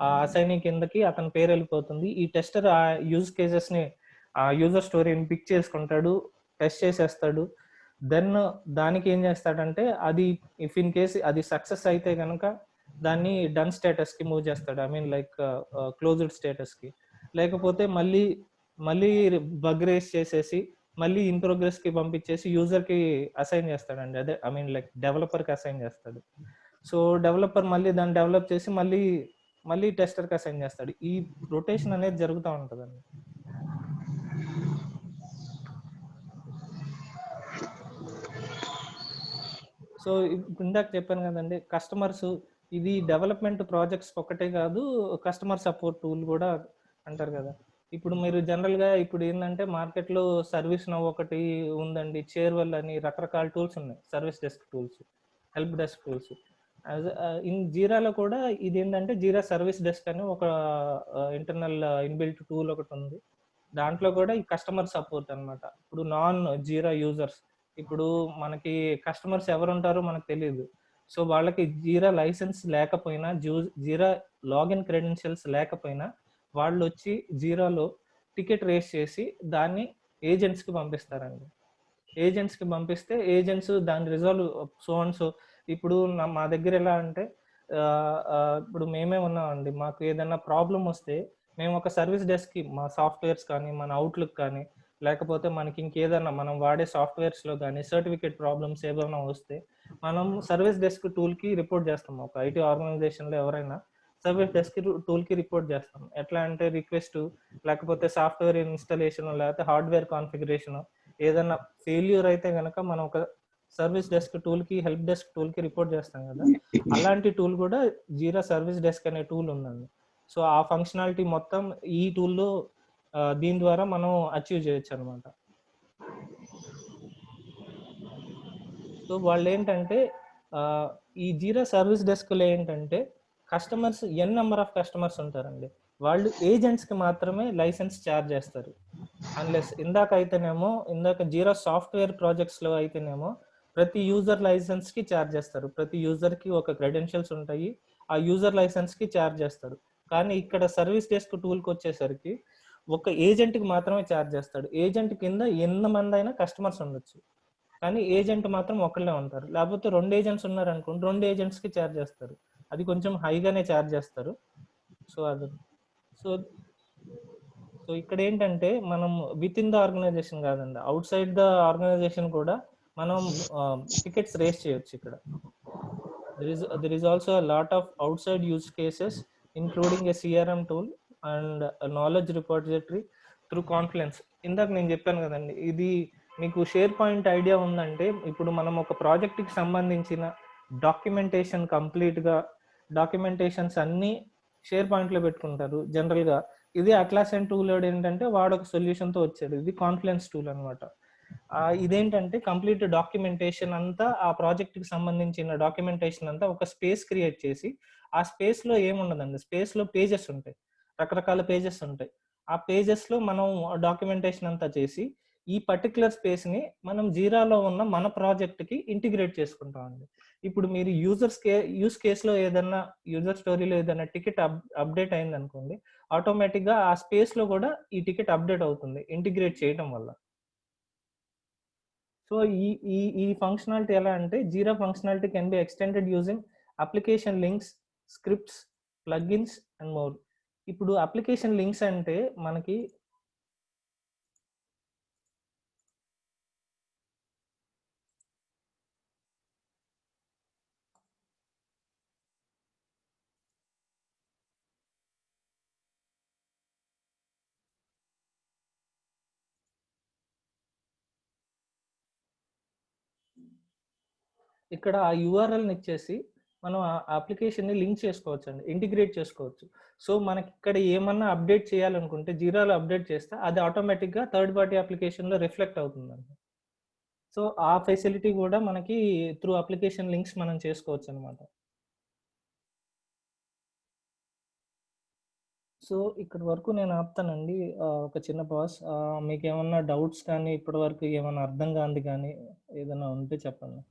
ఆ అసైనింగ్ కిందకి అతని పేరు వెళ్ళిపోతుంది. ఈ టెస్టర్ ఆ యూజ్ కేసెస్ని, ఆ యూజర్ స్టోరీని పిక్ చేసుకుంటాడు, టెస్ట్ చేసేస్తాడు. దెన్ దానికి ఏం చేస్తాడంటే అది ఇఫ్ ఇన్ కేస్ అది సక్సెస్ అయితే కనుక దాన్ని డన్ స్టేటస్కి మూవ్ చేస్తాడు, ఐ మీన్ లైక్ క్లోజ్డ్ స్టేటస్కి. లేకపోతే మళ్ళీ మళ్ళీ బగ్ రేస్ చేసేసి మళ్ళీ ఇన్ ప్రోగ్రెస్కి పంపించేసి యూజర్కి అసైన్ చేస్తాడండి. అదే ఐ మీన్ లైక్ డెవలపర్కి అసైన్ చేస్తాడు. సో డెవలపర్ మళ్ళీ దాన్ని డెవలప్ చేసి మళ్ళీ మళ్ళీ టెస్టర్కి అసైన్ చేస్తాడు. ఈ రొటేషన్ అనేది జరుగుతూ ఉంటుందండి. సో ఇప్పుడు ఇందాక చెప్పాను కదండి, కస్టమర్స్ ఇది డెవలప్మెంట్ ప్రాజెక్ట్స్ ఒక్కటే కాదు, కస్టమర్ సపోర్ట్ టూల్ కూడా అంటారు కదా. ఇప్పుడు మీరు జనరల్గా ఇప్పుడు ఏంటంటే మార్కెట్లో సర్వీస్ నవ్ ఒకటి ఉందండి, చేర్వల్ అని రకరకాల టూల్స్ ఉన్నాయి, service desk tools, help desk tools. In జీరాలో కూడా ఇది ఏంటంటే జీరా సర్వీస్ డెస్క్ అని ఒక ఇంటర్నల్ ఇన్బిల్ట్ టూల్ ఒకటి ఉంది. దాంట్లో కూడా ఈ కస్టమర్ సపోర్ట్ అనమాట. ఇప్పుడు నాన్ జీరా యూజర్స్, ఇప్పుడు మనకి కస్టమర్స్ ఎవరు ఉంటారో మనకు తెలియదు. సో వాళ్ళకి జీరా లైసెన్స్ లేకపోయినా, జీరా లాగిన్ క్రెడెన్షియల్స్ లేకపోయినా వాళ్ళు వచ్చి జీరాలో టికెట్ రేస్ చేసి దాన్ని ఏజెంట్స్కి పంపిస్తారండి. ఏజెంట్స్కి పంపిస్తే ఏజెంట్స్ దాన్ని రిజాల్వ్ సో అండ్ సో. ఇప్పుడు మా దగ్గర ఎలా అంటే ఇప్పుడు మేమే ఉన్నామండి, మాకు ఏదైనా ప్రాబ్లం వస్తే మేము ఒక సర్వీస్ డెస్క్కి మా సాఫ్ట్వేర్స్ కానీ, మన అవుట్లుక్ కానీ, లేకపోతే మనకి ఇంకేదైనా మనం వాడే సాఫ్ట్వేర్స్లో కానీ సర్టిఫికేట్ ప్రాబ్లమ్స్ ఏమైనా వస్తే మనం సర్వీస్ డెస్క్ టూల్కి రిపోర్ట్ చేస్తాం. ఒక ఐటీ ఆర్గనైజేషన్లో ఎవరైనా సర్వీస్ డెస్క్ టూల్కి రిపోర్ట్ చేస్తాం. ఎట్లా అంటే రిక్వెస్ట్, లేకపోతే సాఫ్ట్వేర్ ఇన్స్టాలేషన్, లేకపోతే హార్డ్వేర్ కాన్ఫిగరేషన్, ఏదైనా ఫెయిల్యూర్ అయితే కనుక మనం ఒక సర్వీస్ డెస్క్ టూల్కి, హెల్ప్ డెస్క్ టూల్కి రిపోర్ట్ చేస్తాం కదా. అలాంటి టూల్ కూడా జీరా సర్వీస్ డెస్క్ అనే టూల్ ఉందండి. సో ఆ ఫంక్షనాలిటీ మొత్తం ఈ టూల్లో దీని ద్వారా మనం అచీవ్ చేయొచ్చు అనమాట. సో వాళ్ళు ఏంటంటే ఈ జీరా సర్వీస్ డెస్క్లో ఏంటంటే కస్టమర్స్ నెంబర్ ఆఫ్ కస్టమర్స్ ఉంటారండి, వాళ్ళు ఏజెంట్స్కి మాత్రమే లైసెన్స్ ఛార్జ్ చేస్తారు. అన్లెస్ ఇందాక జీరా సాఫ్ట్వేర్ ప్రాజెక్ట్స్లో అయితేనేమో ప్రతి యూజర్ లైసెన్స్కి ఛార్జ్ చేస్తారు. ప్రతి యూజర్కి ఒక క్రెడెన్షియల్స్ ఉంటాయి, ఆ యూజర్ లైసెన్స్కి ఛార్జ్ చేస్తారు. కానీ ఇక్కడ సర్వీస్ డెస్క్ టూల్కి వచ్చేసరికి ఒక ఏజెంట్కి మాత్రమే ఛార్జ్ చేస్తాడు. ఏజెంట్ కింద మంది అయినా కస్టమర్స్ ఉండొచ్చు, కానీ ఏజెంట్ మాత్రం ఒకళ్ళే ఉంటారు. లేకపోతే 2 ఏజెంట్స్ ఉన్నారనుకోండి, 2 ఏజెంట్స్కి ఛార్జ్ చేస్తారు. అది కొంచెం హైగానే ఛార్జ్ చేస్తారు. సో అది సో సో ఇక్కడ ఏంటంటే మనం విత్ ఇన్ ద ఆర్గనైజేషన్ కాదండి, అవుట్ సైడ్ ద ఆర్గనైజేషన్ కూడా మనం టికెట్స్ రేస్ చేయొచ్చు. ఇక్కడ there is also a lot of outside use cases including a CRM tool and a knowledge repository through Confluence. ఇందాక నేను చెప్పాను కదండి, ఇది మీకు షేర్ పాయింట్ ఐడియా ఉందంటే ఇప్పుడు మనం ఒక ప్రాజెక్ట్కి సంబంధించిన డాక్యుమెంటేషన్ కంప్లీట్గా, డాక్యుమెంటేషన్స్ అన్నీ షేర్ పాయింట్లో పెట్టుకుంటారు జనరల్గా. ఇది అట్లాసియన్ టూల్ ఏంటంటే వాడు ఒక సొల్యూషన్తో వచ్చాడు, ఇది కాన్ఫ్లుయెన్స్ టూల్ అనమాట. ఇదేంటంటే కంప్లీట్ డాక్యుమెంటేషన్ అంతా, ఆ ప్రాజెక్ట్కి సంబంధించిన డాక్యుమెంటేషన్ అంతా ఒక స్పేస్ క్రియేట్ చేసి, ఆ స్పేస్లో ఏముండదండి, స్పేస్లో పేజెస్ ఉంటాయి, రకరకాల పేజెస్ ఉంటాయి. ఆ పేజెస్లో మనం డాక్యుమెంటేషన్ అంతా చేసి ఈ పర్టికులర్ స్పేస్ని మనం జీరాలో ఉన్న మన ప్రాజెక్ట్కి ఇంటిగ్రేట్ చేసుకుంటామండి. ఇప్పుడు మీరు యూజ్ కేసులో ఏదైనా యూజర్ స్టోరీలో ఏదైనా టికెట్ అప్డేట్ అయింది అనుకోండి, ఆటోమేటిక్గా ఆ స్పేస్లో కూడా ఈ టికెట్ అప్డేట్ అవుతుంది ఇంటిగ్రేట్ చేయడం వల్ల. సో ఈ ఈ ఈ ఫంక్షనాలిటీ ఎలా అంటే Jira functionality can be extended using application links, scripts, plugins and more. ఇప్పుడు అప్లికేషన్ లింక్స్ అంటే మనకి ఇక్కడ ఆ యూఆర్ఎల్ని ఇచ్చేసి మనం ఆ అప్లికేషన్ని లింక్ చేసుకోవచ్చు అండి, ఇంటిగ్రేట్ చేసుకోవచ్చు. సో మనకి ఇక్కడ ఏమన్నా అప్డేట్ చేయాలనుకుంటే జీరాలో అప్డేట్ చేస్తే అది ఆటోమేటిక్గా థర్డ్ పార్టీ అప్లికేషన్లో రిఫ్లెక్ట్ అవుతుందండి. సో ఆ ఫెసిలిటీ కూడా మనకి త్రూ అప్లికేషన్ లింక్స్ మనం చేసుకోవచ్చు అనమాట. సో ఇక్కడి వరకు నేను ఆపుతానండి. ఒక చిన్న పాస్. మీకు ఏమన్నా డౌట్స్ కానీ ఇప్పటి వరకు ఏమన్నా అర్థం కాంది కానీ ఏదైనా ఉంటే చెప్పండి.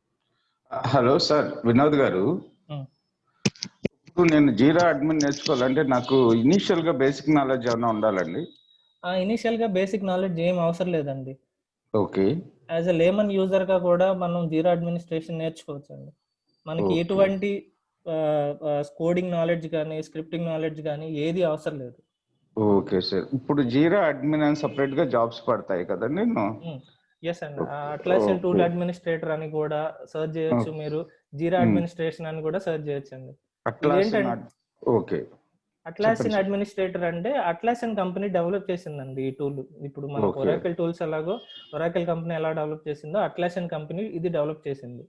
హలో సార్, వినోద్ గారు.
ఉమ్.
ఇప్పుడు నేను జీరా అడ్మిన్ నేర్చుకోవాలంటే నాకు ఇనీషియల్ గా బేసిక్ నాలెడ్జ్ ఏమైనా ఉండాలండి?
ఇనీషియల్గా బేసిక్ నాలెడ్జ్ ఏం అవసరం లేదండి.
ఓకే
యాజ్ ఎ లేమన్ యూజర్గా కూడా మనం జీరో అడ్మినిస్ట్రేషన్ నేర్చుకోవచ్చు అండి. మనకి
ఓకే
ఎటువంటి కోడింగ్ నాలెడ్జ్ కానీ స్క్రిప్టింగ్ నాలెడ్జ్ కానీ ఏది అవసరం లేదు.
Okay sir. ఇప్పుడు జీరా అడ్మిన్ అని సపరేట్ గా జాబ్స్ పడతాయి కదండి? నేను
ఎస్ అండి. అట్లాసియన్ టూల్
ఓకే
అడ్మినిస్ట్రేటర్ అని కూడా సర్చ్ చేయొచ్చు మీరు. జీరా అడ్మినిస్ట్రేషన్ అని కూడా సర్చ్ చేయొచ్చు అండి.
అట్లాసియన్
ఇదేంటంటే
ఓకే
అట్లాసియన్
చెప్పండి సార్.
అడ్మినిస్ట్రేటర్ అంటే అట్లాసియన్ కంపెనీ డెవలప్ చేసిందండి ఈ టూల్. ఇప్పుడు మన
ఓకే
ఒరాకిల్ టూల్స్ ఎలాగో ఒరాకిల్ కంపెనీ ఎలా డెవలప్ చేసిందో అట్లాసియన్ కంపెనీ ఇది డెవలప్ చేసింది.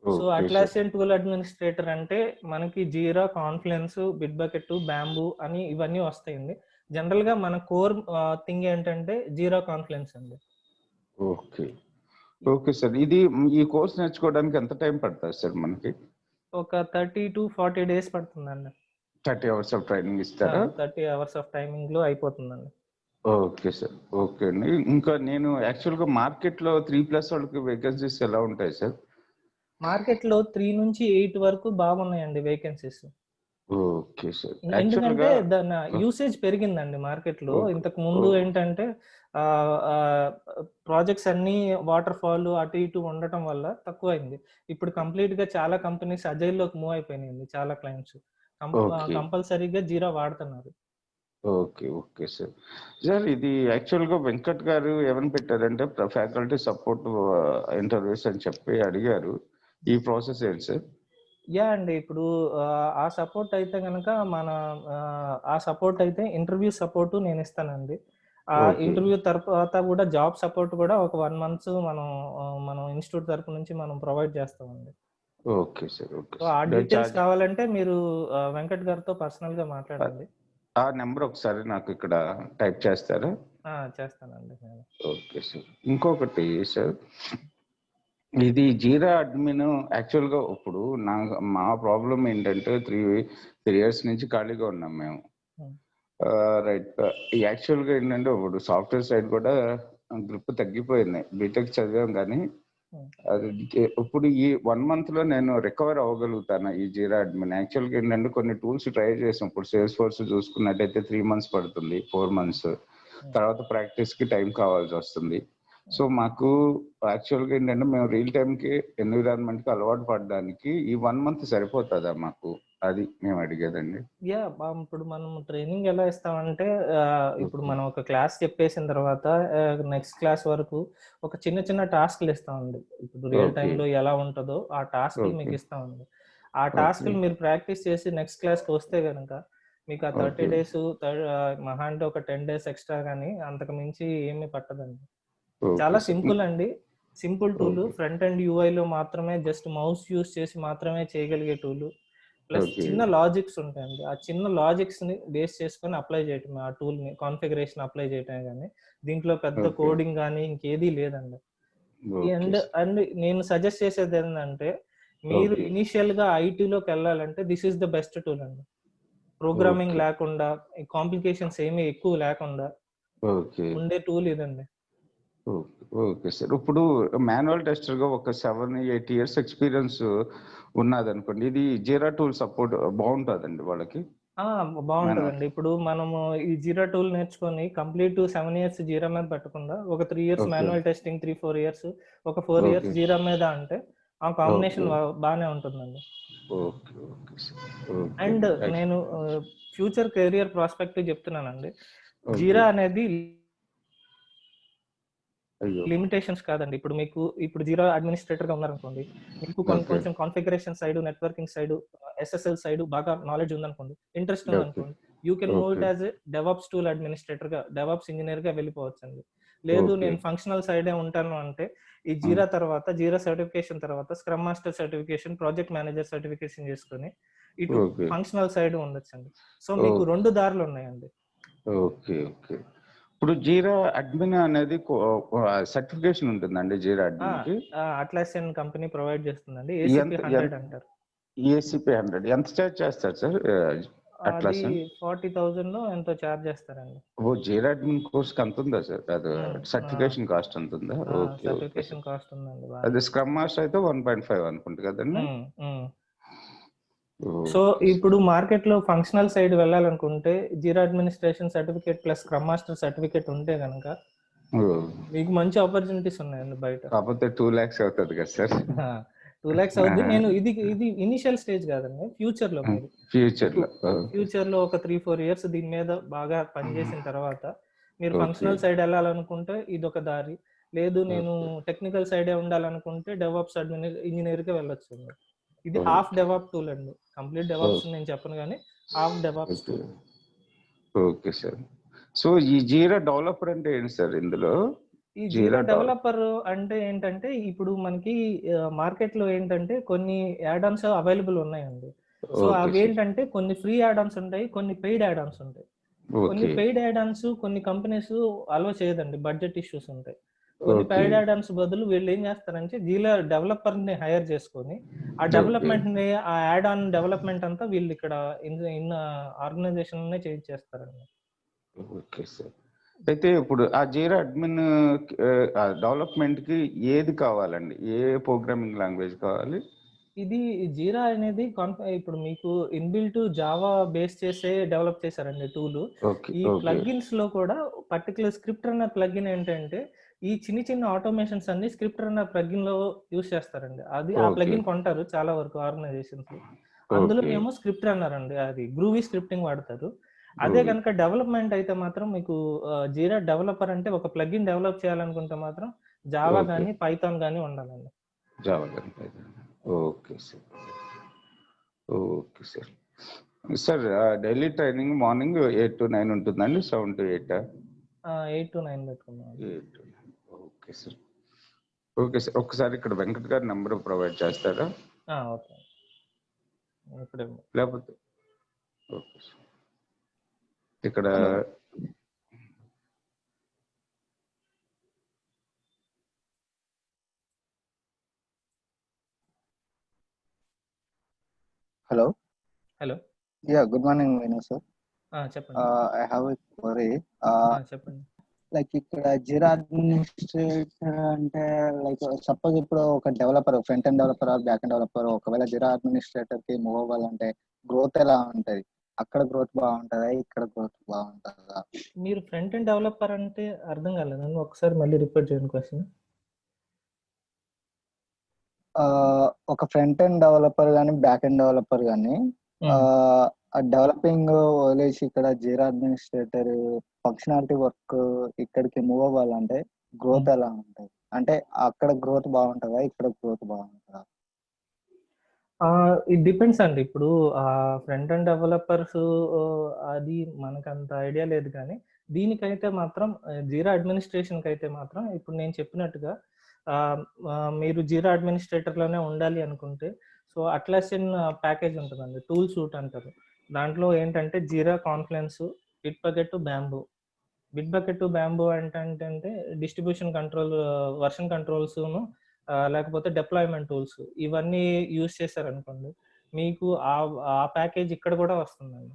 So
okay sir.
అట్లాసియన్ tool administrator అంటే మనకి జీరా, కాన్ఫ్లుయెన్స్, బిట్బకెట్, బ్యాంబూ అని ఇవన్నీ వస్తాయండి. జనరల్ గా మన కోర్ థింగ్ ఏంటంటే జీరా, కాన్ఫ్లుయెన్స్ అండి.
Okay okay sir. ఈ కోర్స్ నేర్చుకోవడానికి ఎంత టైం పడుతుంది సార్ మనకి?
ఒక 30 to 40 days పడుతుందండి.
30 hours ఆఫ్ ట్రైనింగ్ ఇస్తారా?
30 hours ఆఫ్ టైమింగ్ లో అయిపోతుందండి.
Okay sir. ఓకే అండి. ఇంకా నేను యాక్చువల్గా మార్కెట్లో 3+ వాళ్ళకి వేకెన్సీస్ ఎలా ఉంటాయి సార్?
మార్కెట్ లో 3 నుంచి 8 వరకు బాగున్నాయండి వేకెన్సీస్.
Okay sir.
ఎందుకంటే
యాక్చువల్గా
దాని యూసేజ్ పెరిగిందండి మార్కెట్ లో.
ఓకే
ఇంతకు ముందు
ఓకే
ఏంటంటే ప్రాజెక్ట్స్ అన్ని వాటర్ ఫాల్ అటు ఇటు ఉండటం వల్ల తక్కువైంది. ఇప్పుడు కంప్లీట్ గా చాలా కంపెనీస్ అజైల్ లోకి మూవ్ అయిపోయినాయండి. చాలా క్లయింట్స్
ఓకే
కంపల్సరీగా జీరా వాడుతున్నారు.
Okay okay sir. సార్ ఇది యాక్చువల్గా వెంకట్ గారు ఏమని పెట్టారంటే ఫ్యాకల్టీ సపోర్ట్ ఇంటర్వ్యూస్ అని చెప్పి అడిగారు. ఈ ప్రాసెస్ ఏంటి సార్?
యా అండి. ఇప్పుడు ఆ సపోర్ట్ అయితే కనుక ఆ సపోర్ట్ అయితే ఇంటర్వ్యూ సపోర్ట్ నేను ఇస్తానండి. ఆ
ఓకే
ఇంటర్వ్యూ తర్వాత కూడా జాబ్ సపోర్ట్ కూడా ఒక 1 month మనం ఇన్స్టిట్యూట్ తరపు నుంచి మనం ప్రొవైడ్ చేస్తామండి.
Okay sir. ఓకే
సో ఆ
సార్.
డీటెయిల్స్ కావాలంటే మీరు వెంకట్ గారితో పర్సనల్ గా మాట్లాడండి.
ఆ నెంబర్ ఒకసారి నాకు ఇక్కడ టైప్ చేస్తారా?
చేస్తానండి నేను.
Okay sir. ఇంకొకటి సార్, ఇది జీరా అడ్మిన్ యాక్చువల్గా ఇప్పుడు మా ప్రాబ్లం ఏంటంటే 3 years నుంచి ఖాళీగా ఉన్నాం మేము.
Hmm.
రైట్. యాక్చువల్గా ఏంటంటే ఇప్పుడు సాఫ్ట్వేర్ సైడ్ కూడా గ్రిప్ తగ్గిపోయింది. బీటెక్ చదివాం కానీ అది ఇప్పుడు ఈ 1 month లో నేను రికవర్ అవ్వగలుగుతాను ఈ జీరా అడ్మిన్. యాక్చువల్గా ఏంటంటే కొన్ని టూల్స్ ట్రై చేసాం. ఇప్పుడు సేల్స్ ఫోర్స్ చూసుకున్నట్టయితే 3 months పడుతుంది, 4 months తర్వాత ప్రాక్టీస్ కి టైం కావాల్సి వస్తుంది. సో మాకు యాక్చువల్గా ఏంటంటే మేము రియల్ టైంకి ఎన్విరాన్మెంట్ కి అలవాటు పడడానికి ఈ 1 month సరిపోతుందా మాకు? అది మేము అడిగేదండి.
యా ఇప్పుడు మనం ట్రైనింగ్ ఎలా ఇస్తామంటే ఇప్పుడు మనం ఒక క్లాస్ చెప్పేసిన తర్వాత నెక్స్ట్ క్లాస్ వరకు ఒక చిన్న చిన్న టాస్క్లు ఇస్తామండి. ఇప్పుడు రియల్ టైంలో ఎలా ఉంటుందో ఆ టాస్క్లు మీకు ఇస్తామండి. ఆ టాస్క్లు మీరు ప్రాక్టీస్ చేసి నెక్స్ట్ క్లాస్కి వస్తే కనుక మీకు ఆ 30 days మహా అంటే ఒక 10 days ఎక్స్ట్రా కానీ అంతకు మించి ఏమీ పట్టదండి. చాలా సింపుల్ అండి. Simple tool. ఫ్రంట్ అండ్ యూఐలో మాత్రమే జస్ట్ మౌస్ యూస్ చేసి మాత్రమే చేయగలిగే టూల్. ప్లస్ చిన్న లాజిక్స్ ఉంటాయండి. ఆ చిన్న లాజిక్స్ ని బేస్ చేసుకొని అప్లై చేయటం, ఆ టూల్ ని కాన్ఫిగరేషన్ అప్లై చేయటమే కానీ దీంట్లో పెద్ద కోడింగ్ కానీ ఇంకేదీ లేదండి. అండ్ నేను సజెస్ట్ చేసేది ఏంటంటే మీరు ఇనిషియల్ గా ఐటీలోకి వెళ్ళాలంటే this is the best tool అండి. ప్రోగ్రామింగ్ లేకుండా కాంప్లికేషన్స్ ఏమీ ఎక్కువ లేకుండా ఉండే టూల్ ఇదండి.
Okay sir. ఇప్పుడు మాన్యువల్ టెస్టర్ గా ఒక 7-8 years ఎక్స్పీరియన్స్ ఉన్నది అనుకోండి, ఇది జీరా టూల్ సపోర్ట్ బాగుంటుందండి వాళ్ళకి?
బాగుంటుందండి. ఇప్పుడు మనము ఈ జీరా టూల్ నేర్చుకొని కంప్లీట్ 7 years జీరా మీద పెట్టకుండా ఒక 3 years మాన్యువల్ టెస్టింగ్, 3-4 years, ఒక 4 years జీరా మీద అంటే ఆ కాంబినేషన్ బాగానే ఉంటుందండి. అండ్ నేను ఫ్యూచర్ కెరియర్ ప్రాస్పెక్టివ్ చెప్తున్నానండి. జీరా అనేది లిమిటేషన్స్ కాదండి. ఇప్పుడు జీరా అడ్మినిస్ట్రేటర్ గా ఉన్నారనుకోండి, మీకు కొంచెం configuration side, networking side, SSL side బాగా నాలెడ్జ్ ఉందనుకోండి, ఇంట్రెస్ట్ ఉందనుకోండి, you can move it as DevOps tool administrator గా, డెవాప్స్ ఇంజనీర్ గా వెళ్ళిపోవచ్చు అండి. లేదు
ఓకే.
నేను ఫంక్షనల్ సైడే ఉంటాను అంటే ఈ జీరా తర్వాత జీరా సర్టిఫికేషన్ తర్వాత scrum master certification, project manager certification చేసుకొని ఇటు
ఓకే.
ఫంక్షనల్ సైడ్ ఉండొచ్చండి. సో మీకు
ఓకే.
2 దారులు ఉన్నాయండి.
ఓకే. ఓకే. ఇప్పుడు జీరా అడ్మిన్ అనేది సర్టిఫికేషన్ ఉంటుందండి జీరా అడ్మిన్‌కి?
అట్లాసియన్ కంపెనీ ప్రొవైడ్ చేస్తుందండి.
ఎంత
ఏసీపీ 100 అంటారు.
ఏసీపీ 100 ఎంత చార్జ్ చేస్తారు సార్
అది
అట్లాసియన్?
40,000 ఎంతో చార్జ్ చేస్తారండి.
ఓ జీరా అడ్మిన్ కోర్స్‌కి అంత ఉందా సార్? అది
ఉమ్, ఆ,
సర్టిఫికేషన్ కాస్ట్ అంత ఉందా? Okay. Okay sir.
Certification cost ఉందండి బాగా.
అది స్క్రమ్ మాస్టర్ అయితే 1.5 అనుకుంటా కదండి?
So
okay sir.
ఇప్పుడు మార్కెట్ లో ఫంక్షనల్ సైడ్ వెళ్ళాలనుకుంటే Jira administration certificate plus scrum master certificate ఉంటే కనుక
ఓ.
మీకు మంచి ఆపర్చునిటీస్ ఉన్నాయండి బయట.
కాకపోతే 2 lakhs అవుతుంది కదా సార్?
2 lakhs అవుద్ది. నేను ఇది ఇనిషియల్ స్టేజ్ కాదండి, ఫ్యూచర్ లో మీరు
ఫ్యూచర్లో.
ఫ్యూచర్ లో ఒక 3-4 years దీని మీద బాగా పనిచేసిన తర్వాత మీరు
ఓకే.
ఫంక్షనల్ సైడ్ వెళ్ళాలనుకుంటే ఇదొక దారి. లేదు నేను
ఓకే.
టెక్నికల్ సైడే ఉండాలనుకుంటే డెవాప్స్ ఇంజనీర్ కి వెళ్ళొచ్చు. ఇది హాఫ్ డెవాప్ టూల్ అండి, కంప్లీట్ డెవాప్స్ నేను చెప్పను కానీ half DevOps
okay.
Tool.
Okay sir. So ఈ జీరా డెవలపర్ అంటే ఏంటి సార్ ఇందులో?
ఈ జీరా డెవలపర్ అంటే ఏంటంటే ఇప్పుడు మనకి మార్కెట్ లో ఏంటంటే కొన్ని యాడ్ ఆన్స్ అవైలబుల్ ఉన్నాయండి. సో
ఓకే
అవి
సార్.
ఏంటంటే కొన్ని ఫ్రీ యాడ్ ఆన్స్ ఉంటాయి, కొన్ని పెయిడ్ యాడ్ ఆన్స్ ఉంటాయి. కొన్ని
ఓకే.
పెయిడ్ యాడ్ ఆన్స్ కొన్ని కంపెనీస్ అలో చేయదండి, బడ్జెట్ ఇష్యూస్ ఉంటాయి. కొన్ని
ఓకే.
పెయిడ్ యాడ్ ఆన్స్ బదులు వీళ్ళు ఏం చేస్తారంటే జీరా డెవలపర్ ని హైర్ చేసుకొని ఆ
ఓకే.
డెవలప్మెంట్ ని, ఆ యాడ్ ఆన్ డెవలప్మెంట్ అంతా వీళ్ళు ఇక్కడ ఇన్ ఆర్గనైజేషన్ చేస్తారండి.
Okay sir. అయితే ఇప్పుడు ఆ జీరా అడ్మిన్ డెవలప్మెంట్ కి ఏది కావాలండి? ఏ ప్రోగ్రామింగ్ లాంగ్వేజ్ కావాలి?
ఇది జీరా అనేది ఇప్పుడు మీకు ఇన్బిల్ట్ జావా బేస్ చేసే డెవలప్ చేశారండి టూల్.
ఓకే.
ఈ
ఓకే.
ప్లగిన్స్ లో కూడా పర్టికులర్ స్క్రిప్ట్ రన్నర్ ప్లగిన్ ఏంటంటే ఈ చిన్న చిన్న ఆటోమేషన్స్ అన్ని స్క్రిప్ట్ రన్నర్ ప్లగిన్ లో యూస్ చేస్తారండి. అది ఆ
ఓకే.
ప్లగిన్ కొంటారు చాలా వరకు ఆర్గనైజేషన్స్. అందులో
ఓకే.
ఏమో స్క్రిప్ట్ రన్నర్ అండి, అది గ్రూవీ స్క్రిప్టింగ్ వాడతారు. అదే
గ్రూవీ.
కనుక డెవలప్మెంట్ అయితే మాత్రం మీకు జీరా డెవలపర్ అంటే ఒక ప్లగిన్ డెవలప్ చేయాలనుకుంటే మాత్రం జావా
ఓకే.
కానీ పైథాన్ కానీ ఉండాలండి.
జావా కానీ Python. Okay sir. Okay sir. Sir daily training morning 8 to 9 ఉంటుందండి? 7 to 8?
8 to 9 పెట్టుకున్నాం.
8 to 9. Okay sir. Okay sir. ఒకసారి ఇక్కడ వెంకట్ గారి నెంబర్ ప్రొవైడ్ చేస్తారా?
ఓకే ఇప్పుడే.
లేకపోతే ఓకే సార్. ఇక్కడ
Hello.
Hello,
Yeah, good morning, Vinu sir.
చెప్పండి.
I have a query.
చెప్పండి.
Like ఇక్కడ జీరా అడ్మినిస్ట్రేటర్ అంటే లైక్ సపోజ్ ఇప్పుడు ఒక developer, front end developer are back end developer ఒకవేళ జీరా అడ్మినిస్ట్రేటర్ కి మూవ్ అవ్వాలంటే గ్రోత్ ఎలా ఉంటది? అక్కడ గ్రోత్ బాగుంటుందా, ఇక్కడ గ్రోత్ బాగుంటుందా?
మీరు ఫ్రంట్ ఎండ్ డెవలపర్ అంటే అర్థం కాలేదండి, ఒకసారి మళ్ళీ రిపీట్ చేయండి క్వశ్చన్.
ఒక ఫ్రంట్ ఎండ్ డెవలపర్ కానీ బ్యాక్ ఎండ్ డెవలపర్ కానీ డెవలపింగ్ వదిలేసి ఇక్కడ జీరా అడ్మినిస్ట్రేటర్ ఫంక్షనాలిటీ వర్క్ ఇక్కడికి మూవ్ అవ్వాలంటే గ్రోత్ ఎలా ఉంటుంది? అంటే అక్కడ గ్రోత్ బాగుంటుందా, ఇక్కడ గ్రోత్ బాగుంటుందా?
ఇట్ డిపెండ్స్ అండి. ఇప్పుడు ఫ్రంట్ ఎండ్ డెవలపర్స్ అది మనకు అంత ఐడియా లేదు, కానీ దీనికైతే మాత్రం జీరా అడ్మినిస్ట్రేషన్కి అయితే మాత్రం ఇప్పుడు నేను చెప్పినట్టుగా మీరు జీరా అడ్మినిస్ట్రేటర్ లోనే ఉండాలి అనుకుంటే సో అట్లాసియన్ ప్యాకేజ్ ఉంటుందండి, టూల్ సూట్ అంటారు. దాంట్లో ఏంటంటే జీరా, కాన్ఫ్లెన్స్, బిట్బకెట్, బ్యాంబూ. బిట్బకెట్, బ్యాంబూ అంటే డిస్ట్రిబ్యూషన్ కంట్రోల్, వర్షన్ కంట్రోల్స్, లేకపోతే డిప్లాయ్మెంట్ టూల్స్ ఇవన్నీ యూజ్ చేశారనుకోండి మీకు ఆ ప్యాకేజ్ ఇక్కడ కూడా వస్తుందండి.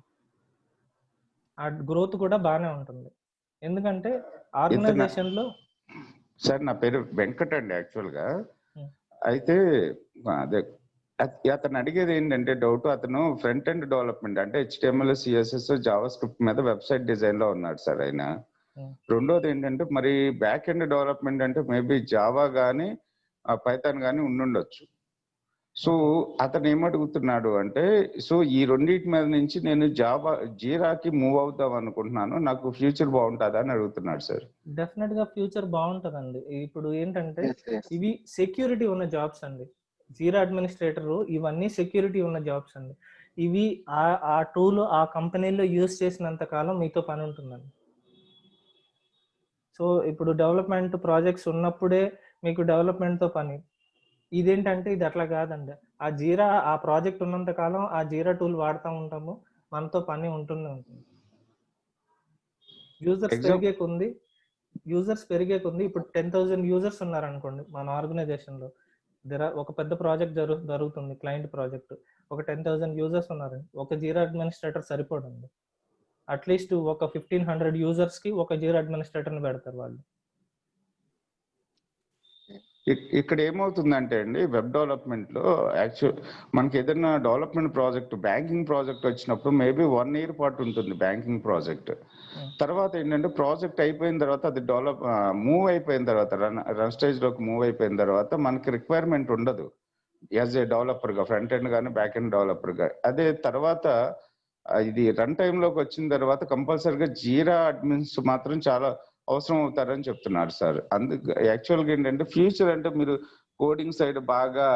ఆ గ్రోత్ కూడా బాగానే ఉంటుంది, ఎందుకంటే ఆర్గనైజేషన్ లో.
సార్ నా పేరు వెంకట్ అండి యాక్చువల్గా. అయితే అదే అతను అడిగేది ఏంటంటే డౌట్, అతను ఫ్రంట్ ఎండ్ డెవలప్మెంట్ అంటే HTML, CSS, జావా స్క్రిప్ట్ మీద వెబ్సైట్ డిజైన్ లో ఉన్నాడు సార్ ఆయన. రెండోది ఏంటంటే మరి బ్యాక్ ఎండ్ డెవలప్మెంట్ అంటే మేబీ జావా కానీ పైథాన్ కానీ ఉండుండొచ్చు. సో అతను ఏమడుగుతున్నాడు అంటే సో ఈ రెండింటి మీద నుంచి నేను జీరాకి మూవ్ అవుతాం అనుకుంటున్నాను, నాకు ఫ్యూచర్ బాగుంటుందా అని అడుగుతున్నాడు సార్.
డెఫినెట్ గా ఫ్యూచర్ బాగుంటదండి. ఇప్పుడు ఏంటంటే ఇవి సెక్యూరిటీ ఉన్న జాబ్స్ అండి, జీరా అడ్మినిస్ట్రేటర్ ఇవన్నీ సెక్యూరిటీ ఉన్న జాబ్స్ అండి. ఇవి ఆ టూల్ ఆ కంపెనీలో యూజ్ చేసినంత కాలం మీతో పని ఉంటుందండి. సో ఇప్పుడు డెవలప్మెంట్ ప్రాజెక్ట్స్ ఉన్నప్పుడే మీకు డెవలప్మెంట్తో పని. ఇదేంటంటే ఇది అట్లా కాదండి. ఆ జీరా ఆ ప్రాజెక్ట్ ఉన్నంత కాలం ఆ జీరా టూల్ వాడుతూ ఉంటాము, మనతో పని ఉంటూనే ఉంటుంది. యూజర్స్ పెరిగే కొంది ఇప్పుడు 10,000 యూజర్స్ ఉన్నారనుకోండి మన ఆర్గనైజేషన్లో. ఒక పెద్ద ప్రాజెక్ట్ జరుగుతుంది, క్లయింట్ ప్రాజెక్ట్. ఒక 10,000 యూజర్స్ ఉన్నారండి, ఒక జీరా అడ్మినిస్ట్రేటర్ సరిపోదండి. అట్లీస్ట్ ఒక 1,500 యూజర్స్కి ఒక జీరా అడ్మినిస్ట్రేటర్ని పెడతారు వాళ్ళు.
ఇక్కడ ఏమవుతుందంటే అండి, వెబ్ డెవలప్మెంట్ లో యాక్చువల్ మనకి ఏదైనా డెవలప్మెంట్ ప్రాజెక్ట్, బ్యాంకింగ్ ప్రాజెక్ట్ వచ్చినప్పుడు మేబీ 1 year పాటు ఉంటుంది బ్యాంకింగ్ ప్రాజెక్ట్. తర్వాత ఏంటంటే ప్రాజెక్ట్ అయిపోయిన తర్వాత అది మూవ్ అయిపోయిన తర్వాత రన్ స్టేజ్ లోకి మూవ్ అయిపోయిన తర్వాత మనకి రిక్వైర్మెంట్ ఉండదు యాజ్ ఏ డెవలపర్ గా, ఫ్రంట్ ఎండ్ కానీ బ్యాక్ ఎండ్ డెవలపర్ గా. అదే తర్వాత ఇది రన్ టైమ్ లోకి వచ్చిన తర్వాత కంపల్సరీగా జీరా అడ్మిన్స్ మాత్రం చాలా అవసరం అవుతారని చెప్తున్నారు సార్. అందుకు యాక్చువల్గా ఏంటంటే ఫ్యూచర్ అంటే మీరు కోడింగ్ సైడ్ బాగా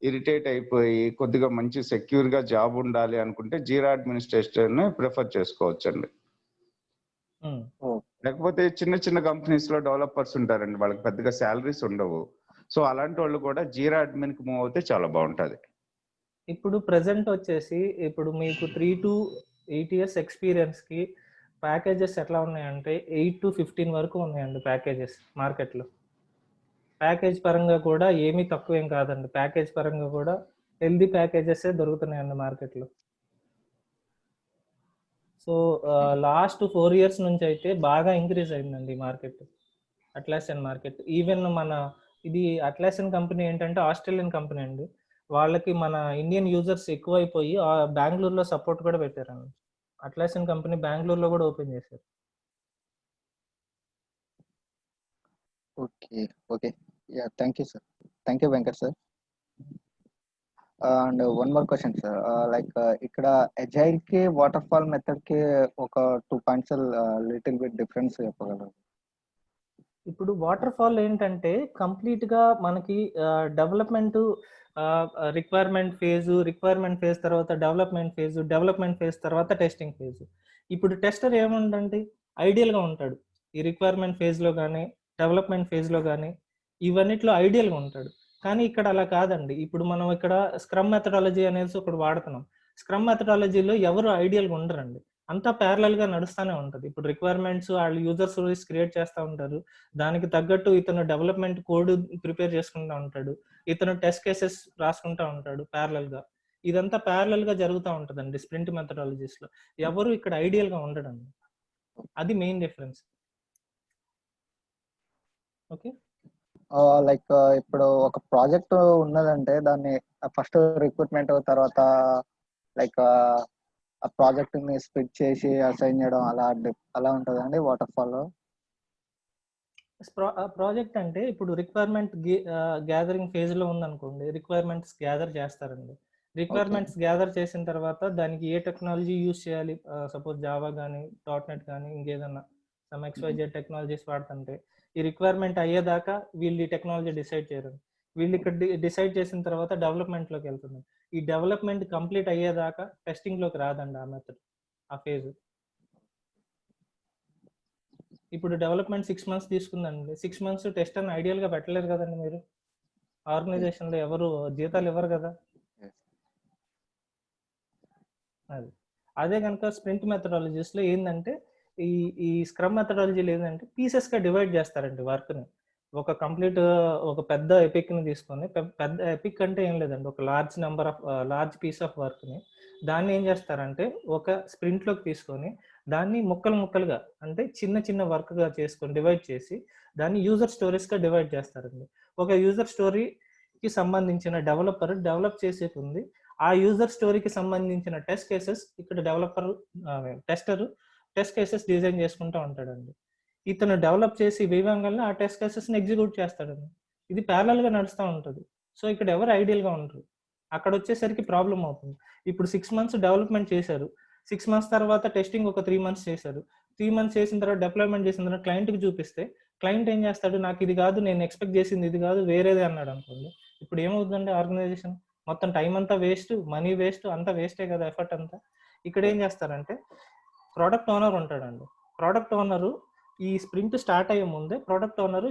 ఇరిటేట్ అయిపోయి కొద్దిగా మంచి సెక్యూర్ గా జాబ్ ఉండాలి అనుకుంటే జీరా అడ్మినిస్ట్రేషన్ ప్రిఫర్ చేసుకోవచ్చు అండి. లేకపోతే చిన్న చిన్న కంపెనీస్ లో డెవలపర్స్ ఉంటారండి, వాళ్ళకి పెద్దగా శాలరీస్ ఉండవు. సో అలాంటి వాళ్ళు కూడా జీరా అడ్మిన్ కి మూవ్ అవుతే చాలా బాగుంటది.
ఇప్పుడు ప్రెసెంట్ వచ్చేసి ఇప్పుడు మీకు 3 to 8 years ఎక్స్పీరియన్స్ కి ప్యాకేజెస్ ఎట్లా ఉన్నాయంటే 8 to 15 వరకు ఉన్నాయండి ప్యాకేజెస్ మార్కెట్లో. ప్యాకేజ్ పరంగా కూడా ఏమీ తక్కువేం కాదండి, ప్యాకేజ్ పరంగా కూడా హెల్దీ ప్యాకేజెస్ దొరుకుతున్నాయండి మార్కెట్లో. సో లాస్ట్ 4 years నుంచి అయితే బాగా ఇంక్రీజ్ అయిందండి మార్కెట్, అట్లాసియన్ మార్కెట్. ఈవెన్ మన ఇది అట్లాసియన్ కంపెనీ ఏంటంటే ఆస్ట్రేలియన్ కంపెనీ అండి, వాళ్ళకి మన ఇండియన్ యూజర్స్ ఎక్కువైపోయి బెంగళూరులో సపోర్ట్ కూడా పెట్టారండి. అట్లాసియన్ కంపెనీ బెంగళూరులో కూడా ఓపెన్ చేశారు.
Okay okay yeah, thank you sir. Thank you Venkat sir. And one more question sir, like ఇక్కడ అజైల్ కి వాటర్ ఫాల్ మెథడ్ కి ఒక 2 points లిటిల్ బిట్ డిఫరెన్స్ చెప్పగలరు?
ఇప్పుడు వాటర్ ఫాల్ ఏంటంటే కంప్లీట్ గా మనకి డెవలప్మెంట్ రిక్వైర్మెంట్ ఫేజ్ తర్వాత డెవలప్మెంట్ ఫేజ్ తర్వాత టెస్టింగ్ ఫేజ్. ఇప్పుడు టెస్టర్ ఏముందండి, ఐడియల్ గా ఉంటాడు ఈ రిక్వైర్మెంట్ ఫేజ్ లో కానీ డెవలప్మెంట్ ఫేజ్ లో కానీ ఇవన్నిట్లో ఐడియల్ గా ఉంటాడు. కానీ ఇక్కడ అలా కాదండి. ఇప్పుడు మనం ఇక్కడ స్క్రమ్ మెథడాలజీ అనేది ఒకటి వాడుతున్నాం. స్క్రమ్ మెథడాలజీలో ఎవరు ఐడియల్ గా ఉండరండి, అంతా ప్యారలల్ గా నడుస్తూనే ఉంటుంది. ఇప్పుడు రిక్వైర్మెంట్స్ వాళ్ళు యూజర్ స్టోరీస్ క్రియేట్ చేస్తూ ఉంటారు, దానికి తగ్గట్టు ఇతను డెవలప్మెంట్ కోడ్ ప్రిపేర్ చేసుకుంటూ ఉంటాడు, ఇతను టెస్ట్ కేసెస్ రాసుకుంటూ ఉంటాడు ప్యారలల్ గా. ఇదంతా ప్యారలల్ గా జరుగుతూ ఉంటుందండి స్ప్రింట్ మెథడాలజీస్ లో. ఎవరు ఇక్కడ ఐడియల్ గా ఉండడండి, అది మెయిన్ డిఫరెన్స్. ఓకే,
లైక్ ఇప్పుడు ఒక ప్రాజెక్ట్ ఉన్నదంటే దాన్ని ఫస్ట్ రిక్రూట్మెంట్ తర్వాత లైక్ ఆ ప్రాజెక్ట్ ని స్ప్లిట్ చేసి అసైన్ చేయడం అలా ఉంటుందండి వాటర్ ఫాల్ లో?
ప్రాజెక్ట్ అంటే ఇప్పుడు రిక్వైర్మెంట్ గ్యాదరింగ్ ఫేజ్ లో ఉందనుకోండి, రిక్వైర్మెంట్స్ గ్యాదర్ చేస్తారండి. రిక్వైర్మెంట్స్ గ్యాదర్ చేసిన తర్వాత దానికి ఏ టెక్నాలజీ యూజ్ చేయాలి, సపోజ్ జావా కానీ .NET కానీ ఇంకేదన్నా సమ్ XYZ టెక్నాలజీస్ వాడుతుంటే ఈ రిక్వైర్మెంట్ అయ్యేదాకా వీళ్ళు ఈ టెక్నాలజీ డిసైడ్ చేయరు. వీళ్ళు ఇక్కడ డిసైడ్ చేసిన తర్వాత డెవలప్మెంట్ లోకి వెళ్తుంది. ఈ డెవలప్మెంట్ కంప్లీట్ అయ్యేదాకా టెస్టింగ్ లోకి రాదండి ఆ మెథడ్, ఆ ఫేజ్. ఇప్పుడు డెవలప్మెంట్ 6 months తీసుకుందండి, 6 months టెస్ట్ అని ఐడియల్ గా పెట్టలేరు కదండి మీరు. ఆర్గనైజేషన్ లో ఎవరు జీతాలు ఇవ్వరు కదా. అదే కనుక స్ప్రింట్ మెథడాలజీస్ లో ఏంటంటే ఈ స్క్రమ్ మెథడాలజీలో ఏంటంటే పీసెస్ గా డివైడ్ చేస్తారండి వర్క్ ని. ఒక కంప్లీట్ ఒక పెద్ద ఎపిక్ ని తీసుకొని, పెద్ద ఎపిక్ అంటే ఏం లేదండి, ఒక లార్జ్ పీస్ ఆఫ్ వర్క్ ని దాన్ని ఏం చేస్తారంటే ఒక స్ప్రింట్ లోకి తీసుకొని దాన్ని ముక్కలుగా అంటే చిన్న చిన్న వర్క్ గా చేసుకొని డివైడ్ చేసి దాన్ని యూజర్ స్టోరీస్ గా డివైడ్ చేస్తారండి. ఒక యూజర్ స్టోరీకి సంబంధించిన డెవలపర్ డెవలప్ చేసేది ఉంది, ఆ యూజర్ స్టోరీకి సంబంధించిన టెస్ట్ కేసెస్ ఇక్కడ టెస్ట్ కేసెస్ డిజైన్ చేసుకుంటూ ఉంటాడండి. ఇతను డెవలప్ చేసి వేగంగా ఆ టెస్ట్ కేసెస్ ని ఎగ్జిక్యూట్ చేస్తాడండి. ఇది ప్యారలల్ గా నడుస్తూ ఉంటుంది. సో ఇక్కడ ఎవరు ఐడియల్ గా ఉంటారు, అక్కడ వచ్చేసరికి ప్రాబ్లం అవుతుంది. ఇప్పుడు 6 months డెవలప్మెంట్ చేశారు, 6 months తర్వాత టెస్టింగ్ ఒక 3 months చేశారు. 3 months చేసిన తర్వాత డిప్లాయ్మెంట్ చేసిన తర్వాత క్లయింట్కి చూపిస్తే క్లయింట్ ఏం చేస్తాడు, నాకు ఇది కాదు, నేను ఎక్స్పెక్ట్ చేసింది ఇది కాదు, వేరేదే అన్నాడు అనుకోండి. ఇప్పుడు ఏమవుతుందండి, ఆర్గనైజేషన్ మొత్తం టైం అంతా వేస్ట్, మనీ వేస్ట్, అంతా వేస్టే కదా, ఎఫర్ట్ అంతా. ఇక్కడ ఏం చేస్తారంటే ప్రోడక్ట్ ఓనర్ ఉంటాడండి, ప్రోడక్ట్ ఓనరు ఈ స్ప్రింట్ స్టార్ట్ అయ్యే ముందే ప్రొడక్ట్ ఓనర్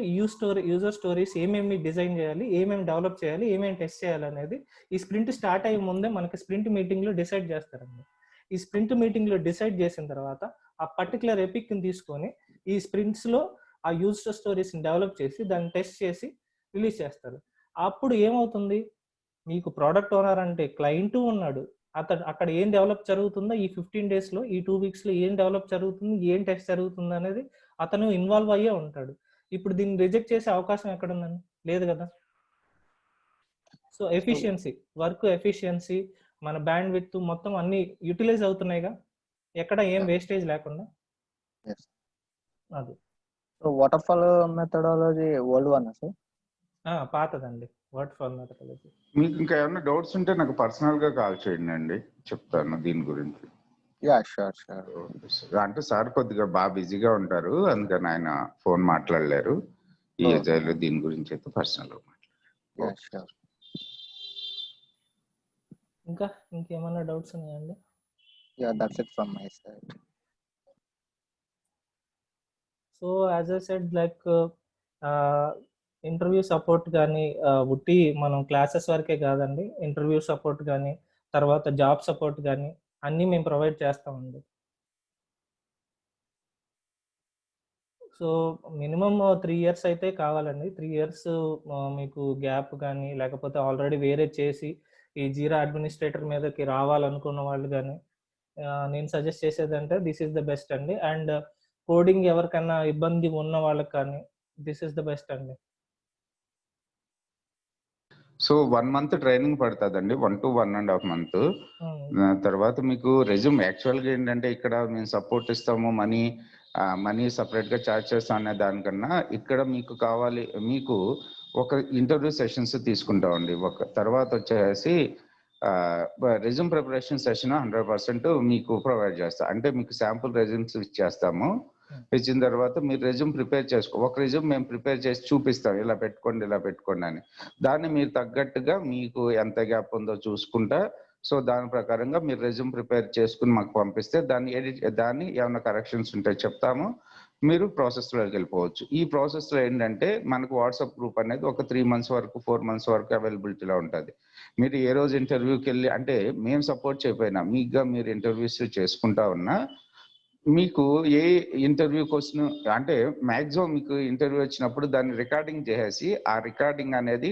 యూజర్ స్టోరీస్ ఏమేమి డిజైన్ చేయాలి, ఏమేమి డెవలప్ చేయాలి, ఏమేమి టెస్ట్ చేయాలి అనేది ఈ స్ప్రింట్ స్టార్ట్ అయ్యే ముందే మనకి స్ప్రింట్ మీటింగ్లో డిసైడ్ చేస్తారండి. ఈ స్ప్రింట్ మీటింగ్లో డిసైడ్ చేసిన తర్వాత ఆ పర్టికులర్ ఎపిక్ని తీసుకొని ఈ స్ప్రింట్స్లో ఆ యూజర్ స్టోరీస్ని డెవలప్ చేసి దాన్ని టెస్ట్ చేసి రిలీజ్ చేస్తారు. అప్పుడు ఏమవుతుంది, మీకు ప్రోడక్ట్ ఓనర్ అంటే క్లయింట్ ఉన్నాడు, అక్కడ ఏం డెవలప్ జరుగుతుందో ఈ 15 daysలో, ఈ 2 weeksలో ఏం డెవలప్ జరుగుతుంది, ఏం టెస్ట్ జరుగుతుంది అనేది అతను ఇన్వాల్వ్ అయ్యే ఉంటాడు. ఇప్పుడు దీన్ని రిజెక్ట్ చేసే అవకాశం ఎక్కడ ఉందండి? లేదు కదా. సో ఎఫిషియన్సీ, వర్క్ ఎఫిషియన్సీ, మన బ్యాండ్ విత్ మొత్తం అన్ని యూటిలైజ్ అవుతున్నాయిగా, ఎక్కడ ఏం వేస్టేజ్ లేకుండా. అది
waterfall methodology old one sir?
పాతదండి వాటర్ ఫాల్ మెథడాలజీ.
మీకు ఇంకా ఏమైనా డౌట్స్ ఉంటే నాకు పర్సనల్ గా కాల్ చేయండి అండి, చెప్తాను దీని గురించి.
Yeah sure sure.
అంటే సార్ కొద్దిగా బాగా బిజీగా ఉంటారు, అందుకని ఆయన ఫోన్ మాట్లాడలేరు. ఈ ఏజైలో దీని గురించి అయితే పర్సనల్ గా మాట్లాడారు.
ఇంకా ఇంకేమైనా డౌట్స్ ఉన్నాయండి?
Yeah that's it from my side.
So as I said, like interview support కానీ ఉట్టి మనం క్లాసెస్ వరకే కాదండి, ఇంటర్వ్యూ సపోర్ట్ కానీ తర్వాత జాబ్ సపోర్ట్ కానీ అన్నీ మేము ప్రొవైడ్ చేస్తామండి. సో మినిమం 3 years అయితే కావాలండి. 3 years మీకు గ్యాప్ కానీ లేకపోతే ఆల్రెడీ వేరే చేసి ఈ జీరా అడ్మినిస్ట్రేటర్ మీదకి రావాలనుకున్న వాళ్ళు కానీ నేను సజెస్ట్ చేసేదంటే దిస్ ఈస్ ద బెస్ట్ అండి. అండ్ కోడింగ్ ఎవరికైనా ఇబ్బంది ఉన్న వాళ్ళకి కానీ దిస్ ఈస్ ద బెస్ట్ అండి.
సో 1 month ట్రైనింగ్ పడుతుందండి, 1 to 1.5 months. తర్వాత మీకు రెజ్యూమ్ యాక్చువల్గా ఏంటంటే ఇక్కడ మేము సపోర్ట్ ఇస్తాము, మనీ సపరేట్ గా ఛార్జ్ చేస్తాం అనే దానికన్నా ఇక్కడ మీకు కావాలి, మీకు ఒక ఇంటర్వ్యూ సెషన్స్ తీసుకుంటామండి. ఒక తర్వాత వచ్చేసి రెజ్యూమ్ ప్రిపరేషన్ సెషన్ 100% మీకు ప్రొవైడ్ చేస్తాం. అంటే మీకు శాంపుల్ రెజ్యూమ్స్ ఇచ్చేస్తాము. ఇచ్చిన తర్వాత మీరు రెజ్యూమ్ ప్రిపేర్ ఒక రెజ్యూమ్ మేము ప్రిపేర్ చేసి చూపిస్తాం, ఇలా పెట్టుకోండి అని. దాన్ని మీరు తగ్గట్టుగా మీకు ఎంత గ్యాప్ ఉందో చూసుకుంటా, సో దాని ప్రకారంగా మీరు రెజ్యూమ్ ప్రిపేర్ చేసుకుని మాకు పంపిస్తే దాన్ని ఏమైనా కరెక్షన్స్ ఉంటే చెప్తాము, మీరు ప్రాసెస్లోకి వెళ్ళిపోవచ్చు. ఈ ప్రాసెస్లో ఏంటంటే మనకు వాట్సాప్ గ్రూప్ అనేది ఒక 3 months వరకు 4 months వరకు అవైలబిలిటీలో ఉంటుంది. మీరు ఏ రోజు ఇంటర్వ్యూకి వెళ్ళి, అంటే మేము సపోర్ట్ చేయకపోయినా మీకుగా మీరు ఇంటర్వ్యూస్ చేసుకుంటా ఉన్నా, మీకు ఏ ఇంటర్వ్యూ క్వశ్చన్ అంటే మ్యాక్సిమం మీకు ఇంటర్వ్యూ వచ్చినప్పుడు దాన్ని రికార్డింగ్ చేసేసి ఆ రికార్డింగ్ అనేది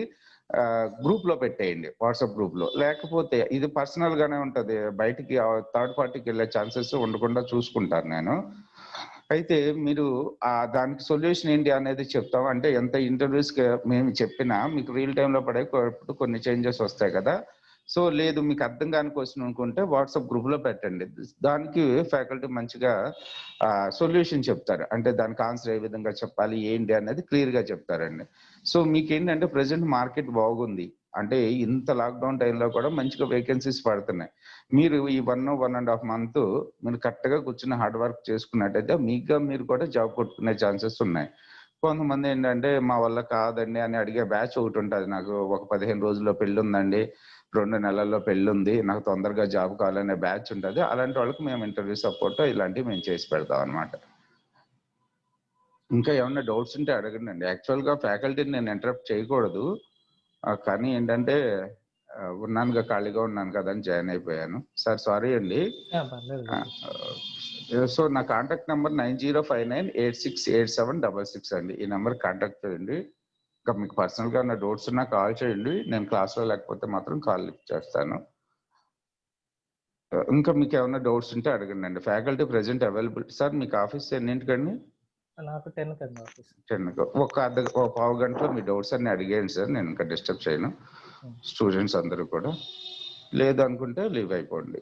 గ్రూప్ లో పెట్టేయండి, వాట్సాప్ గ్రూప్ లో. లేకపోతే ఇది పర్సనల్ గానే ఉంటది, బయటికి థర్డ్ పార్టీకి వెళ్ళే ఛాన్సెస్ ఉండకుండా చూసుకుంటాను నేను. అయితే మీరు దానికి సొల్యూషన్ ఏంటి అనేది చెప్తాం. అంటే ఎంత ఇంటర్వ్యూస్ మేము చెప్పినా మీకు రియల్ టైంలో పడే కొన్ని చేంజెస్ వస్తాయి కదా. సో లేదు మీకు అర్థం కాని క్వశ్చన్ అనుకుంటే వాట్సాప్ గ్రూప్ లో పెట్టండి, దానికి ఫ్యాకల్టీ మంచిగా సొల్యూషన్ చెప్తారు. అంటే దానికి ఆన్సర్ ఏ విధంగా చెప్పాలి ఏంటి అనేది క్లియర్ గా చెప్తారండి. సో మీకు ఏంటంటే ప్రెసెంట్ మార్కెట్ బాగుంది, అంటే ఇంత లాక్డౌన్ టైంలో కూడా మంచిగా వేకెన్సీస్ పడుతున్నాయి. మీరు ఈ 1.5 months మీరు కరెక్ట్గా కూర్చుని హార్డ్ వర్క్ చేసుకున్నట్టయితే మీకుగా మీరు కూడా జాబ్ కొట్టుకునే ఛాన్సెస్ ఉన్నాయి. కొంతమంది ఏంటంటే మా వల్ల కాదండి అని అడిగే బ్యాచ్ ఒకటి ఉంటుంది. నాకు ఒక 15 రోజుల్లో పెళ్ళి ఉందండి, 2 నెలల్లో పెళ్ళి ఉంది, నాకు తొందరగా జాబ్ కావాలనే బ్యాచ్ ఉంటుంది. అలాంటి వాళ్ళకి మేము ఇంటర్వ్యూ సపోర్ట్ ఇలాంటివి మేము చేసి పెడతాం అనమాట. ఇంకా ఏమన్నా డౌట్స్ ఉంటే అడగండి. యాక్చువల్గా ఫ్యాకల్టీని నేను ఇంటరప్ట్ చేయకూడదు, కానీ ఏంటంటే ఉన్నానుగా, ఖాళీగా ఉన్నాను కదా అని జాయిన్ అయిపోయాను. సార్ సారీ అండి. సో నా కాంటాక్ట్ నెంబర్ 9059868766 అండి. ఈ నెంబర్ కాంటాక్ట్ చేయండి. ఇంకా మీకు పర్సనల్గా ఉన్న డౌట్స్ ఉన్నా కాల్ చేయండి, నేను క్లాస్లో లేకపోతే మాత్రం కాల్ లిఫ్ట్ చేస్తాను. ఇంకా మీకు ఏమైనా డౌట్స్ ఉంటే అడగండి అండి. Faculty present availability. సార్ మీకు ఆఫీస్ ఎన్నింటికండి?
నాకు 10 కండి ఆఫీస్.
10కు. ఒక పావు గంటలో మీ డౌట్స్ అన్ని అడిగేయండి సార్, నేను ఇంకా డిస్టర్బ్ చేయను. స్టూడెంట్స్ అందరూ కూడా లేదు అనుకుంటే లీవ్ అయిపోండి.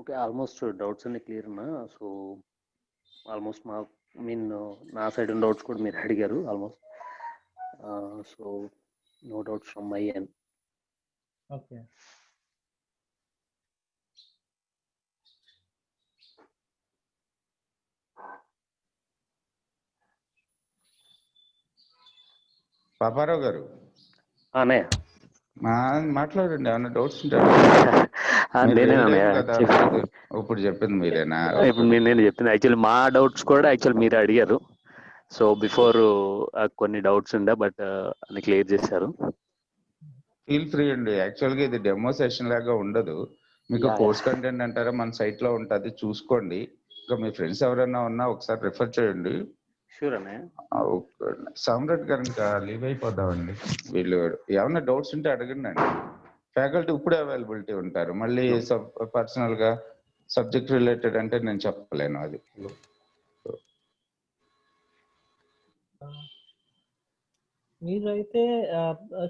ఓకే, ఆల్మోస్ట్ డౌట్స్ అన్ని క్లియర్ అన్నా. సో ఆల్మోస్ట్ నా సైడ్ ఉన్న డౌట్స్ కూడా మీరు అడిగారు almost. So no doubts from my end.
Okay.
Paparao garu
అనే
మాట్లాడండి, ఏమైనా డౌట్స్ ఉంటే
నేనే
కదా. ఇప్పుడు చెప్పింది మీరేనా?
ఇప్పుడు నేను చెప్పింది యాక్చువల్లీ మా డౌట్స్ కూడా యాక్చువల్ మీరే అడిగారు. సో బిఫోర్ కొన్ని డౌట్స్ ఉండే బట్ అన్ని క్లియర్ చేశారు.
ఫీల్ ఫ్రీ అండి. యాక్చువల్గా ఇది డెమో సెషన్ లాగా ఉండదు. మీకు కోర్స్ కంటెంట్ అంటారా మన సైట్ లో ఉంటుంది, చూసుకోండి. ఇంకా మీ ఫ్రెండ్స్ ఎవరైనా ఉన్నా ఒకసారి రిఫర్ చేయండి.
షూర్ అనే.
సామ్రాట్ గారు ఇంకా లీవ్ అయిపోదామండి. వీళ్ళు ఏమైనా డౌట్స్ ఉంటే అడగండి అండి. ఫ్యాకల్టీ ఇప్పుడే అవైలబిలిటీ ఉంటారు. మళ్ళీ పర్సనల్ గా సబ్జెక్ట్ రిలేటెడ్ అంటే నేను చెప్పలేను అది.
మీరైతే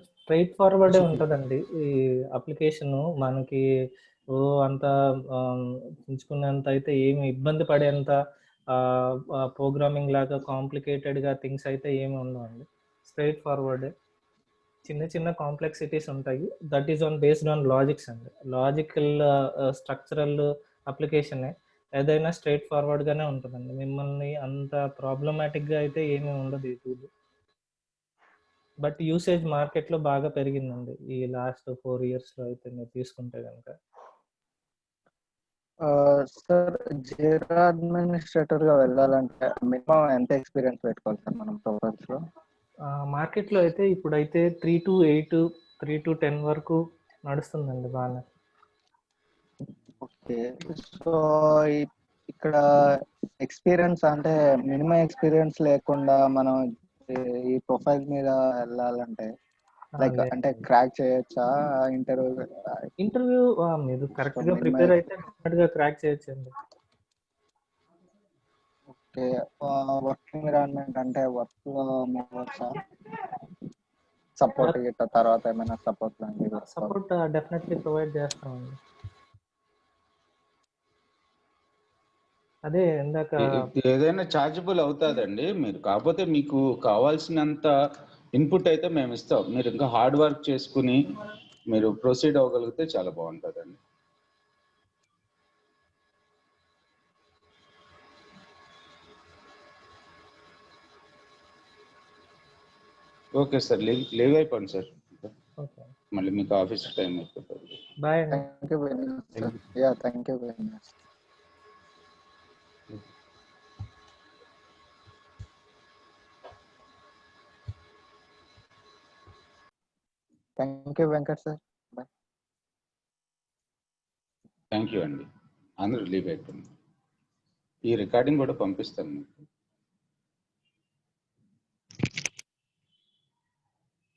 స్ట్రైట్ ఫార్వర్డే ఉంటుందండి ఈ అప్లికేషన్. మనకి అంత ఎంచుకున్నంత అయితే ఏమి ఇబ్బంది పడేంత ప్రోగ్రామింగ్ లాగా కాంప్లికేటెడ్గా థింగ్స్ అయితే ఏమి ఉండవండి. స్ట్రైట్ ఫార్వర్డే. చిన్న చిన్న కాంప్లెక్సిటీస్ ఉంటాయి. That is based on logics అండి. లాజికల్ స్ట్రక్చరల్ అప్లికేషనే ఏదైనా స్ట్రైట్ ఫార్వర్డ్గానే ఉంటుందండి. మిమ్మల్ని అంత ప్రాబ్లమాటిక్గా అయితే ఏమీ ఉండదు ఈ టూల్. బట్ యూసేజ్ మార్కెట్లో బాగా పెరిగిందండి ఈ లాస్ట్ 4 yearsలో అయితే మీరు తీసుకుంటే కనుక.
సార్ జిరా అడ్మినిస్ట్రేటర్ గా వెళ్ళాలంటే మినిమం ఎంత ఎక్స్పీరియన్స్ పెట్టుకోవాలి సార్ మనం ప్రొఫైల్స్ లో?
మార్కెట్లో అయితే ఇప్పుడైతే 3 to 8, 3 to 10 వరకు నడుస్తుందండి బాగా.
ఓకే. సో ఇక్కడ ఎక్స్పీరియన్స్ అంటే మినిమం ఎక్స్పీరియన్స్ లేకుండా మనం ఈ ప్రొఫైల్ మీద వెళ్ళాలంటే లైక్ అంటే క్రాక్ చేయొచ్చా
ఇంటర్వ్యూ? మీరు కరెక్ట్ గా ప్రిపేర్ అయితే డెఫినెట్ గా క్రాక్ చేయొచ్చండి.
ఓకే. వర్కింగ్ ఎన్విరాన్మెంట్ అంటే వర్క్ లో సపోర్ట్ గిట్ట తర్వాత ఏమైనా సపోర్ట్ లాంటివి?
సపోర్ట్ డెఫినెట్లీ ప్రొవైడ్ చేస్తామండి. అదే ఇందాక
ఏదైనా చార్జబుల్ అవుతుందండి మీరు, కాకపోతే మీకు కావాల్సినంత ఇన్పుట్ అయితే మేము ఇస్తాం. మీరు ఇంకా హార్డ్ వర్క్ చేసుకుని మీరు ప్రొసీడ్ అవ్వగలిగితే చాలా బాగుంటుందండి. ఓకే సార్, లీవ్ అయిపోండి సార్. మళ్ళీ మీకు ఆఫీస్ టైం అయిపోతుంది.
Bye.
Thank you very much sir. Yeah thank you very much. Thank you Venkat sir. Bye.
Thank you అండి. అందరూ లీవ్ అయిపోయింది. ఈ రికార్డింగ్ కూడా పంపిస్తాను మీకు.